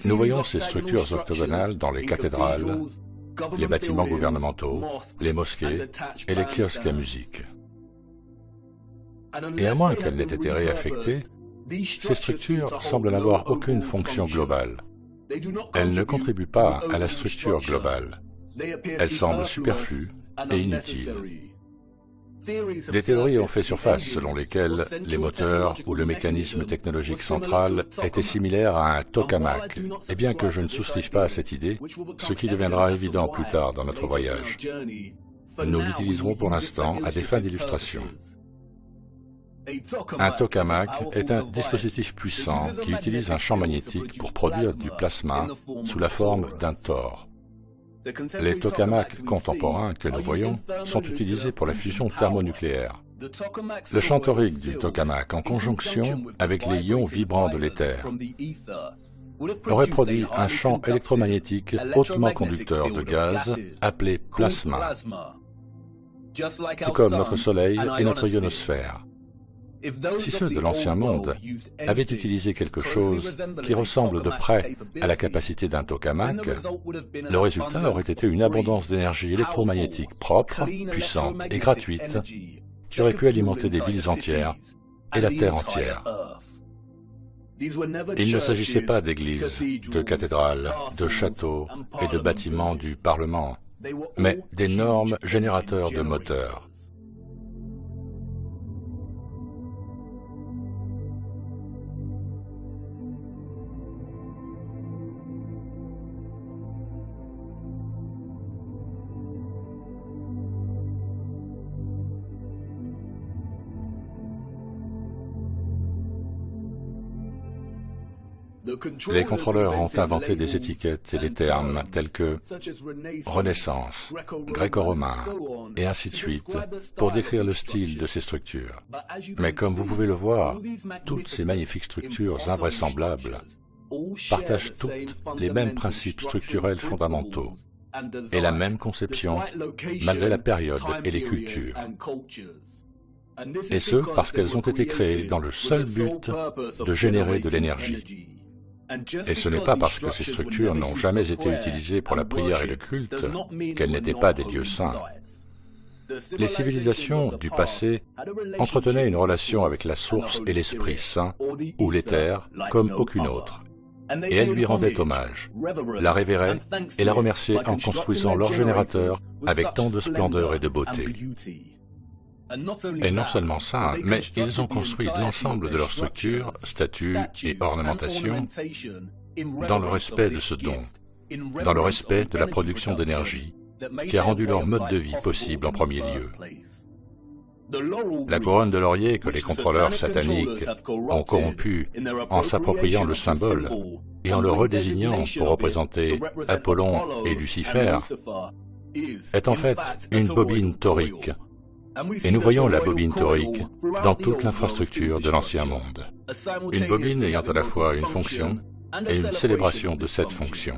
[SPEAKER 1] Nous voyons ces structures octogonales dans les cathédrales, les bâtiments gouvernementaux, les mosquées et les kiosques à musique. Et à moins qu'elles n'aient été réaffectées, ces structures semblent n'avoir aucune fonction globale. Elles ne contribuent pas à la structure globale. Elles semblent superflues et inutiles. Des théories ont fait surface selon lesquelles les moteurs ou le mécanisme technologique central étaient similaires à un tokamak, et bien que je ne souscrive pas à cette idée, ce qui deviendra évident plus tard dans notre voyage, nous l'utiliserons pour l'instant à des fins d'illustration. Un tokamak est un dispositif puissant qui utilise un champ magnétique pour produire du plasma sous la forme d'un tor. Les tokamaks contemporains que nous voyons sont utilisés pour la fusion thermonucléaire. Le champ torique du tokamak en conjonction avec les ions vibrants de l'éther aurait produit un champ électromagnétique hautement conducteur de gaz appelé plasma, tout comme notre Soleil et notre ionosphère. Si ceux de l'Ancien Monde avaient utilisé quelque chose qui ressemble de près à la capacité d'un tokamak, le résultat aurait été une abondance d'énergie électromagnétique propre, puissante et gratuite qui aurait pu alimenter des villes entières et la Terre entière. Il ne s'agissait pas d'églises, de cathédrales, de châteaux et de bâtiments du Parlement, mais d'énormes générateurs de moteurs. Les contrôleurs ont inventé des étiquettes et des termes tels que Renaissance, gréco-romain, et ainsi de suite, pour décrire le style de ces structures. Mais comme vous pouvez le voir, toutes ces magnifiques structures invraisemblables partagent toutes les mêmes principes structurels fondamentaux et la même conception malgré la période et les cultures. Et ce, parce qu'elles ont été créées dans le seul but de générer de l'énergie. Et ce n'est pas parce que ces structures n'ont jamais été utilisées pour la prière et le culte qu'elles n'étaient pas des lieux saints. Les civilisations du passé entretenaient une relation avec la source et l'Esprit Saint, ou l'éther, comme aucune autre. Et elles lui rendaient hommage, la révéraient et la remerciaient en construisant leurs générateurs avec tant de splendeur et de beauté. Et non seulement ça, mais ils ont construit l'ensemble de leurs structures, statues et ornementations dans le respect de ce don, dans le respect de la production d'énergie, qui a rendu leur mode de vie possible en premier lieu. La couronne de laurier que les contrôleurs sataniques ont corrompue en s'appropriant le symbole et en le redésignant pour représenter Apollon et Lucifer est en fait une bobine torique. Et nous voyons la bobine torique dans toute l'infrastructure de l'Ancien Monde. Une bobine ayant à la fois une fonction et une célébration de cette fonction.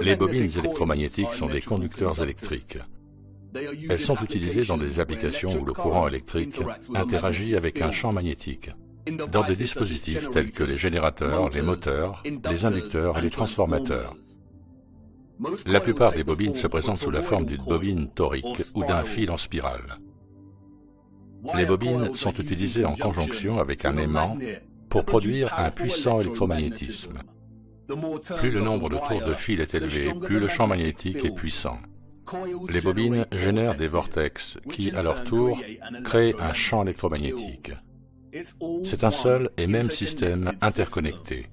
[SPEAKER 1] Les bobines électromagnétiques sont des conducteurs électriques. Elles sont utilisées dans des applications où le courant électrique interagit avec un champ magnétique, dans des dispositifs tels que les générateurs, les moteurs, les inducteurs et les transformateurs. La plupart des bobines se présentent sous la forme d'une bobine torique ou d'un fil en spirale. Les bobines sont utilisées en conjonction avec un aimant pour produire un puissant électromagnétisme. Plus le nombre de tours de fil est élevé, plus le champ magnétique est puissant. Les bobines génèrent des vortex qui, à leur tour, créent un champ électromagnétique. C'est un seul et même système interconnecté.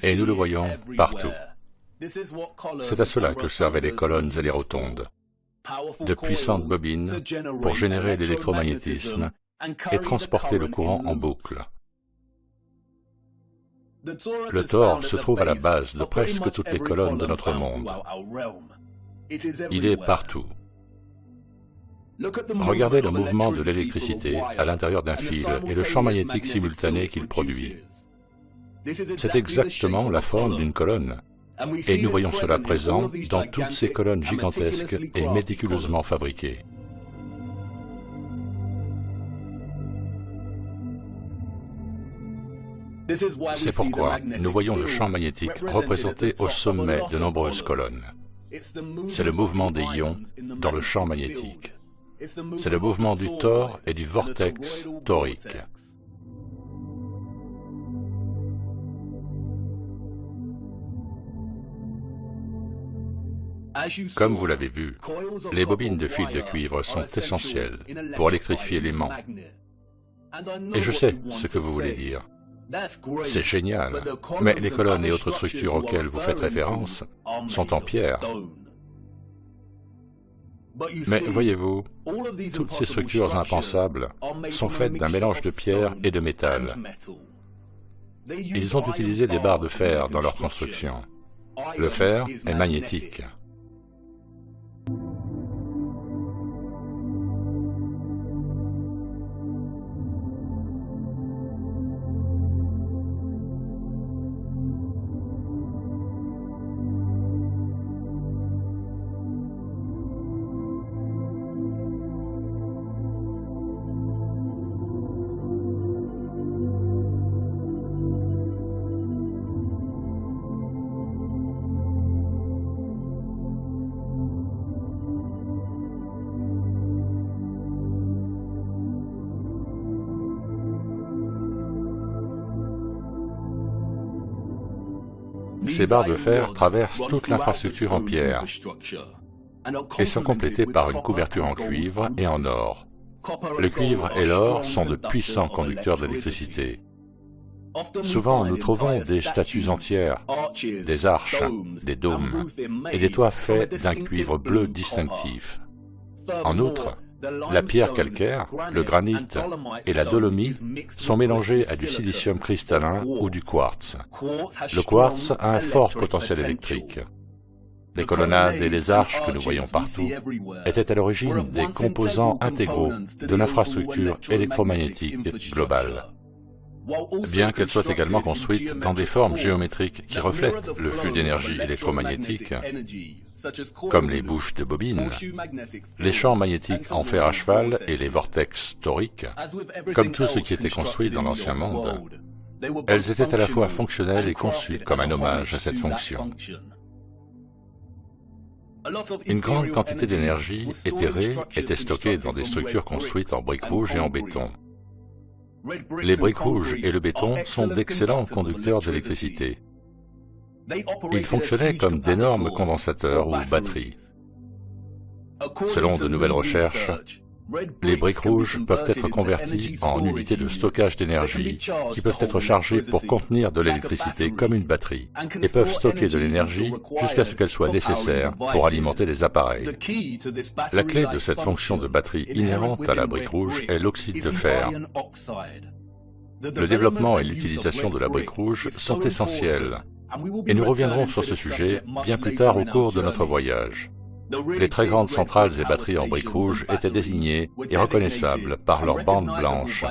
[SPEAKER 1] Et nous le voyons partout. C'est à cela que servaient les colonnes et les rotondes. De puissantes bobines pour générer l'électromagnétisme et transporter le courant en boucle. Le Thor se trouve à la base de presque toutes les colonnes de notre monde. Il est partout. Regardez le mouvement de l'électricité à l'intérieur d'un fil et le champ magnétique simultané qu'il produit. C'est exactement la forme d'une colonne. Et nous voyons cela présent dans toutes ces colonnes gigantesques et méticuleusement fabriquées. C'est pourquoi nous voyons le champ magnétique représenté au sommet de nombreuses colonnes. C'est le mouvement des ions dans le champ magnétique. C'est le mouvement du Thor et du vortex torique. Comme vous l'avez vu, les bobines de fil de cuivre sont essentielles pour électrifier l'aimant. Et je sais ce que vous voulez dire. C'est génial, mais les colonnes et autres structures auxquelles vous faites référence sont en pierre. Mais voyez-vous, toutes ces structures impensables sont faites d'un mélange de pierre et de métal. Ils ont utilisé des barres de fer dans leur construction. Le fer est magnétique. Ces barres de fer traversent toute l'infrastructure en pierre et sont complétées par une couverture en cuivre et en or. Le cuivre et l'or sont de puissants conducteurs d'électricité. Souvent, nous trouvons des statues entières, des arches, des dômes et des toits faits d'un cuivre bleu distinctif. En outre, la pierre calcaire, le granit et la dolomie sont mélangés à du silicium cristallin ou du quartz. Le quartz a un fort potentiel électrique. Les colonnades et les arches que nous voyons partout étaient à l'origine des composants intégraux de l'infrastructure électromagnétique globale. Bien qu'elles soient également construites dans des formes géométriques qui reflètent le flux d'énergie électromagnétique, comme les bouches de bobines, les champs magnétiques en fer à cheval et les vortex toriques, comme tout ce qui était construit dans l'Ancien Monde, elles étaient à la fois fonctionnelles et conçues comme un hommage à cette fonction. Une grande quantité d'énergie éthérée était stockée dans des structures construites en briques rouges et en béton. Les briques rouges et le béton sont d'excellents conducteurs d'électricité. Ils fonctionnaient comme d'énormes condensateurs ou batteries. Selon de nouvelles recherches, les briques rouges peuvent être converties en unités de stockage d'énergie qui peuvent être chargées pour contenir de l'électricité comme une batterie et peuvent stocker de l'énergie jusqu'à ce qu'elle soit nécessaire pour alimenter les appareils. La clé de cette fonction de batterie inhérente à la brique rouge est l'oxyde de fer. Le développement et l'utilisation de la brique rouge sont essentiels, et nous reviendrons sur ce sujet bien plus tard au cours de notre voyage. Les très grandes centrales et batteries en briques rouges étaient désignées et reconnaissables par leurs bandes blanches,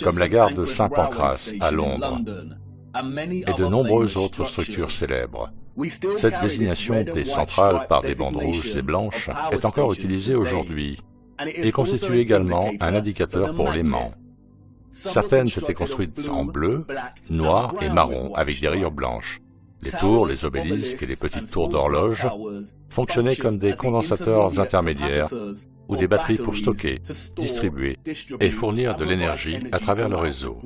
[SPEAKER 1] comme la gare de Saint-Pancras à Londres, et de nombreuses autres structures célèbres. Cette désignation des centrales par des bandes rouges et blanches est encore utilisée aujourd'hui et constitue également un indicateur pour l'aimant. Certaines étaient construites en bleu, noir et marron avec des rayures blanches. Les tours, les obélisques et les petites tours d'horloge fonctionnaient comme des condensateurs intermédiaires ou des batteries pour stocker, distribuer et fournir de l'énergie à travers le réseau.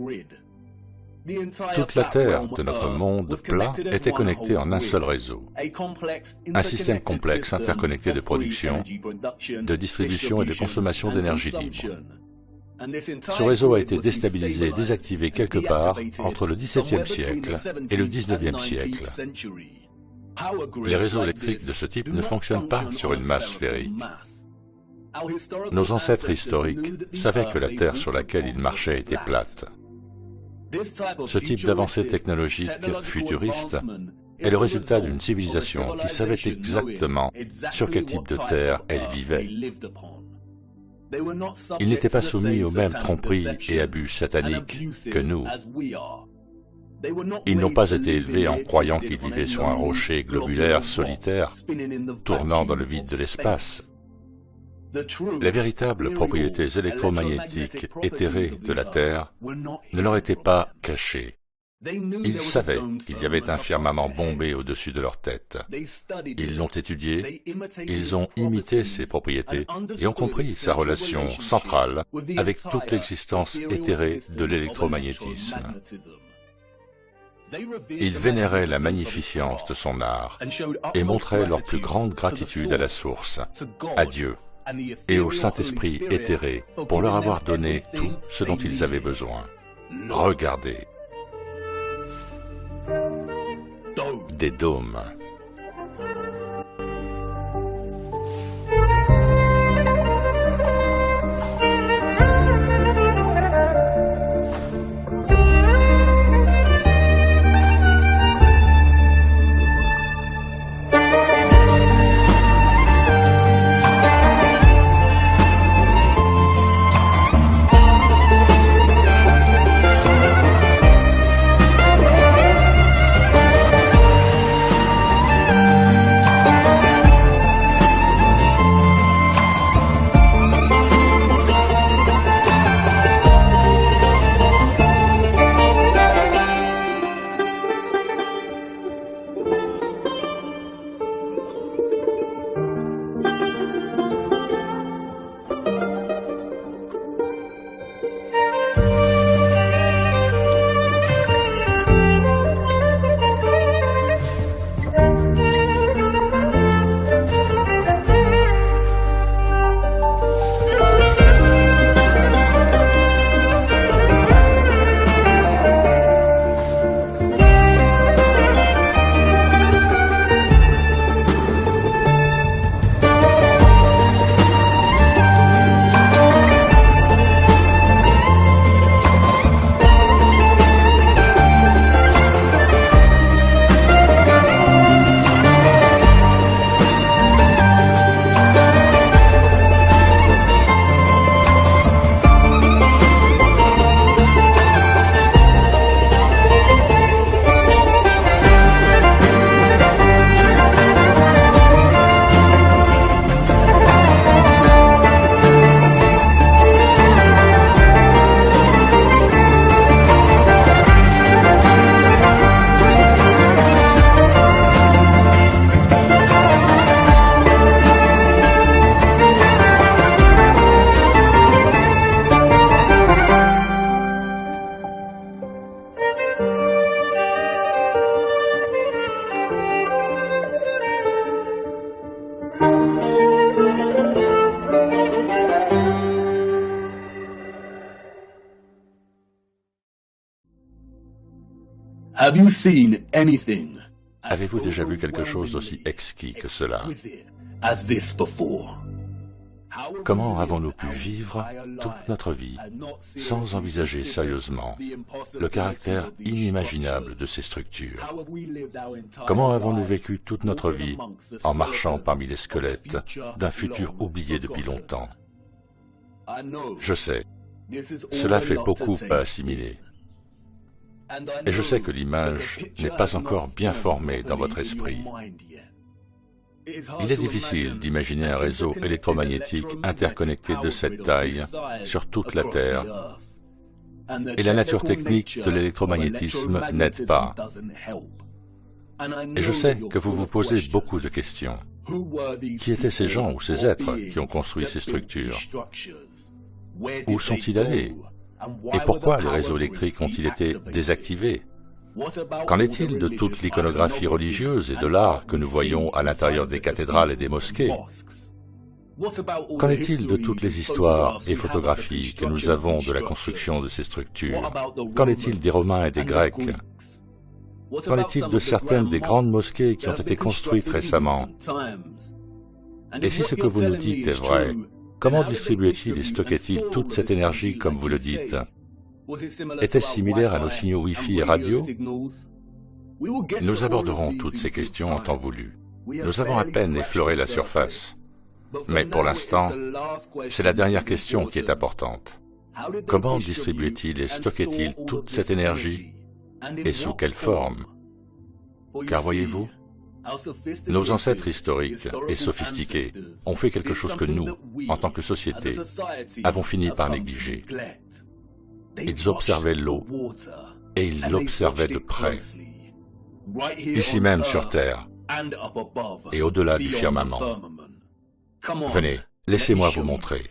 [SPEAKER 1] Toute la Terre de notre monde plat était connectée en un seul réseau, un système complexe interconnecté de production, de distribution et de consommation d'énergie libre. Ce réseau a été déstabilisé et désactivé quelque part entre le XVIIe siècle et le XIXe siècle. Les réseaux électriques de ce type ne fonctionnent pas sur une masse sphérique. Nos ancêtres historiques savaient que la Terre sur laquelle ils marchaient était plate. Ce type d'avancée technologique futuriste est le résultat d'une civilisation qui savait exactement sur quel type de terre elle vivait. Ils n'étaient pas soumis aux mêmes tromperies et abus sataniques que nous. Ils n'ont pas été élevés en croyant qu'ils vivaient sur un rocher globulaire solitaire, tournant dans le vide de l'espace. Les véritables propriétés électromagnétiques éthérées de la Terre ne leur étaient pas cachées. Ils savaient qu'il y avait un firmament bombé au-dessus de leur tête. Ils l'ont étudié, ils ont imité ses propriétés et ont compris sa relation centrale avec toute l'existence éthérée de l'électromagnétisme. Ils vénéraient la magnificence de son art et montraient leur plus grande gratitude à la source, à Dieu et au Saint-Esprit éthéré pour leur avoir donné tout ce dont ils avaient besoin. Regardez. Des dômes. Avez-vous déjà vu quelque chose d'aussi exquis que cela? Comment avons-nous pu vivre toute notre vie sans envisager sérieusement le caractère inimaginable de ces structures? Comment avons-nous vécu toute notre vie en marchant parmi les squelettes d'un futur oublié depuis longtemps? Je sais, cela fait beaucoup à assimiler. Et je sais que l'image n'est pas encore bien formée dans votre esprit. Il est difficile d'imaginer un réseau électromagnétique interconnecté de cette taille sur toute la Terre. Et la nature technique de l'électromagnétisme n'aide pas. Et je sais que vous vous posez beaucoup de questions. Qui étaient ces gens ou ces êtres qui ont construit ces structures? Où sont-ils allés? Et pourquoi les réseaux électriques ont-ils été désactivés? Qu'en est-il de toute l'iconographie religieuse et de l'art que nous voyons à l'intérieur des cathédrales et des mosquées? Qu'en est-il de toutes les histoires et photographies que nous avons de la construction de ces structures? Qu'en est-il des Romains et des Grecs? Qu'en est-il de certaines des grandes mosquées qui ont été construites récemment? Et si ce que vous nous dites est vrai, comment distribuait-il et stockait-il toute cette énergie comme vous le dites? Était-ce similaire à nos signaux Wi-Fi et radio? Nous aborderons toutes ces questions en temps voulu. Nous avons à peine effleuré la surface. Mais pour l'instant, c'est la dernière question qui est importante. Comment distribuait-il et stockait-il toute cette énergie et sous quelle forme? Car voyez-vous, nos ancêtres historiques et sophistiqués ont fait quelque chose que nous, en tant que société, avons fini par négliger. Ils observaient l'eau, et ils l'observaient de près, ici même sur Terre, et au-delà du firmament. Venez, laissez-moi vous montrer.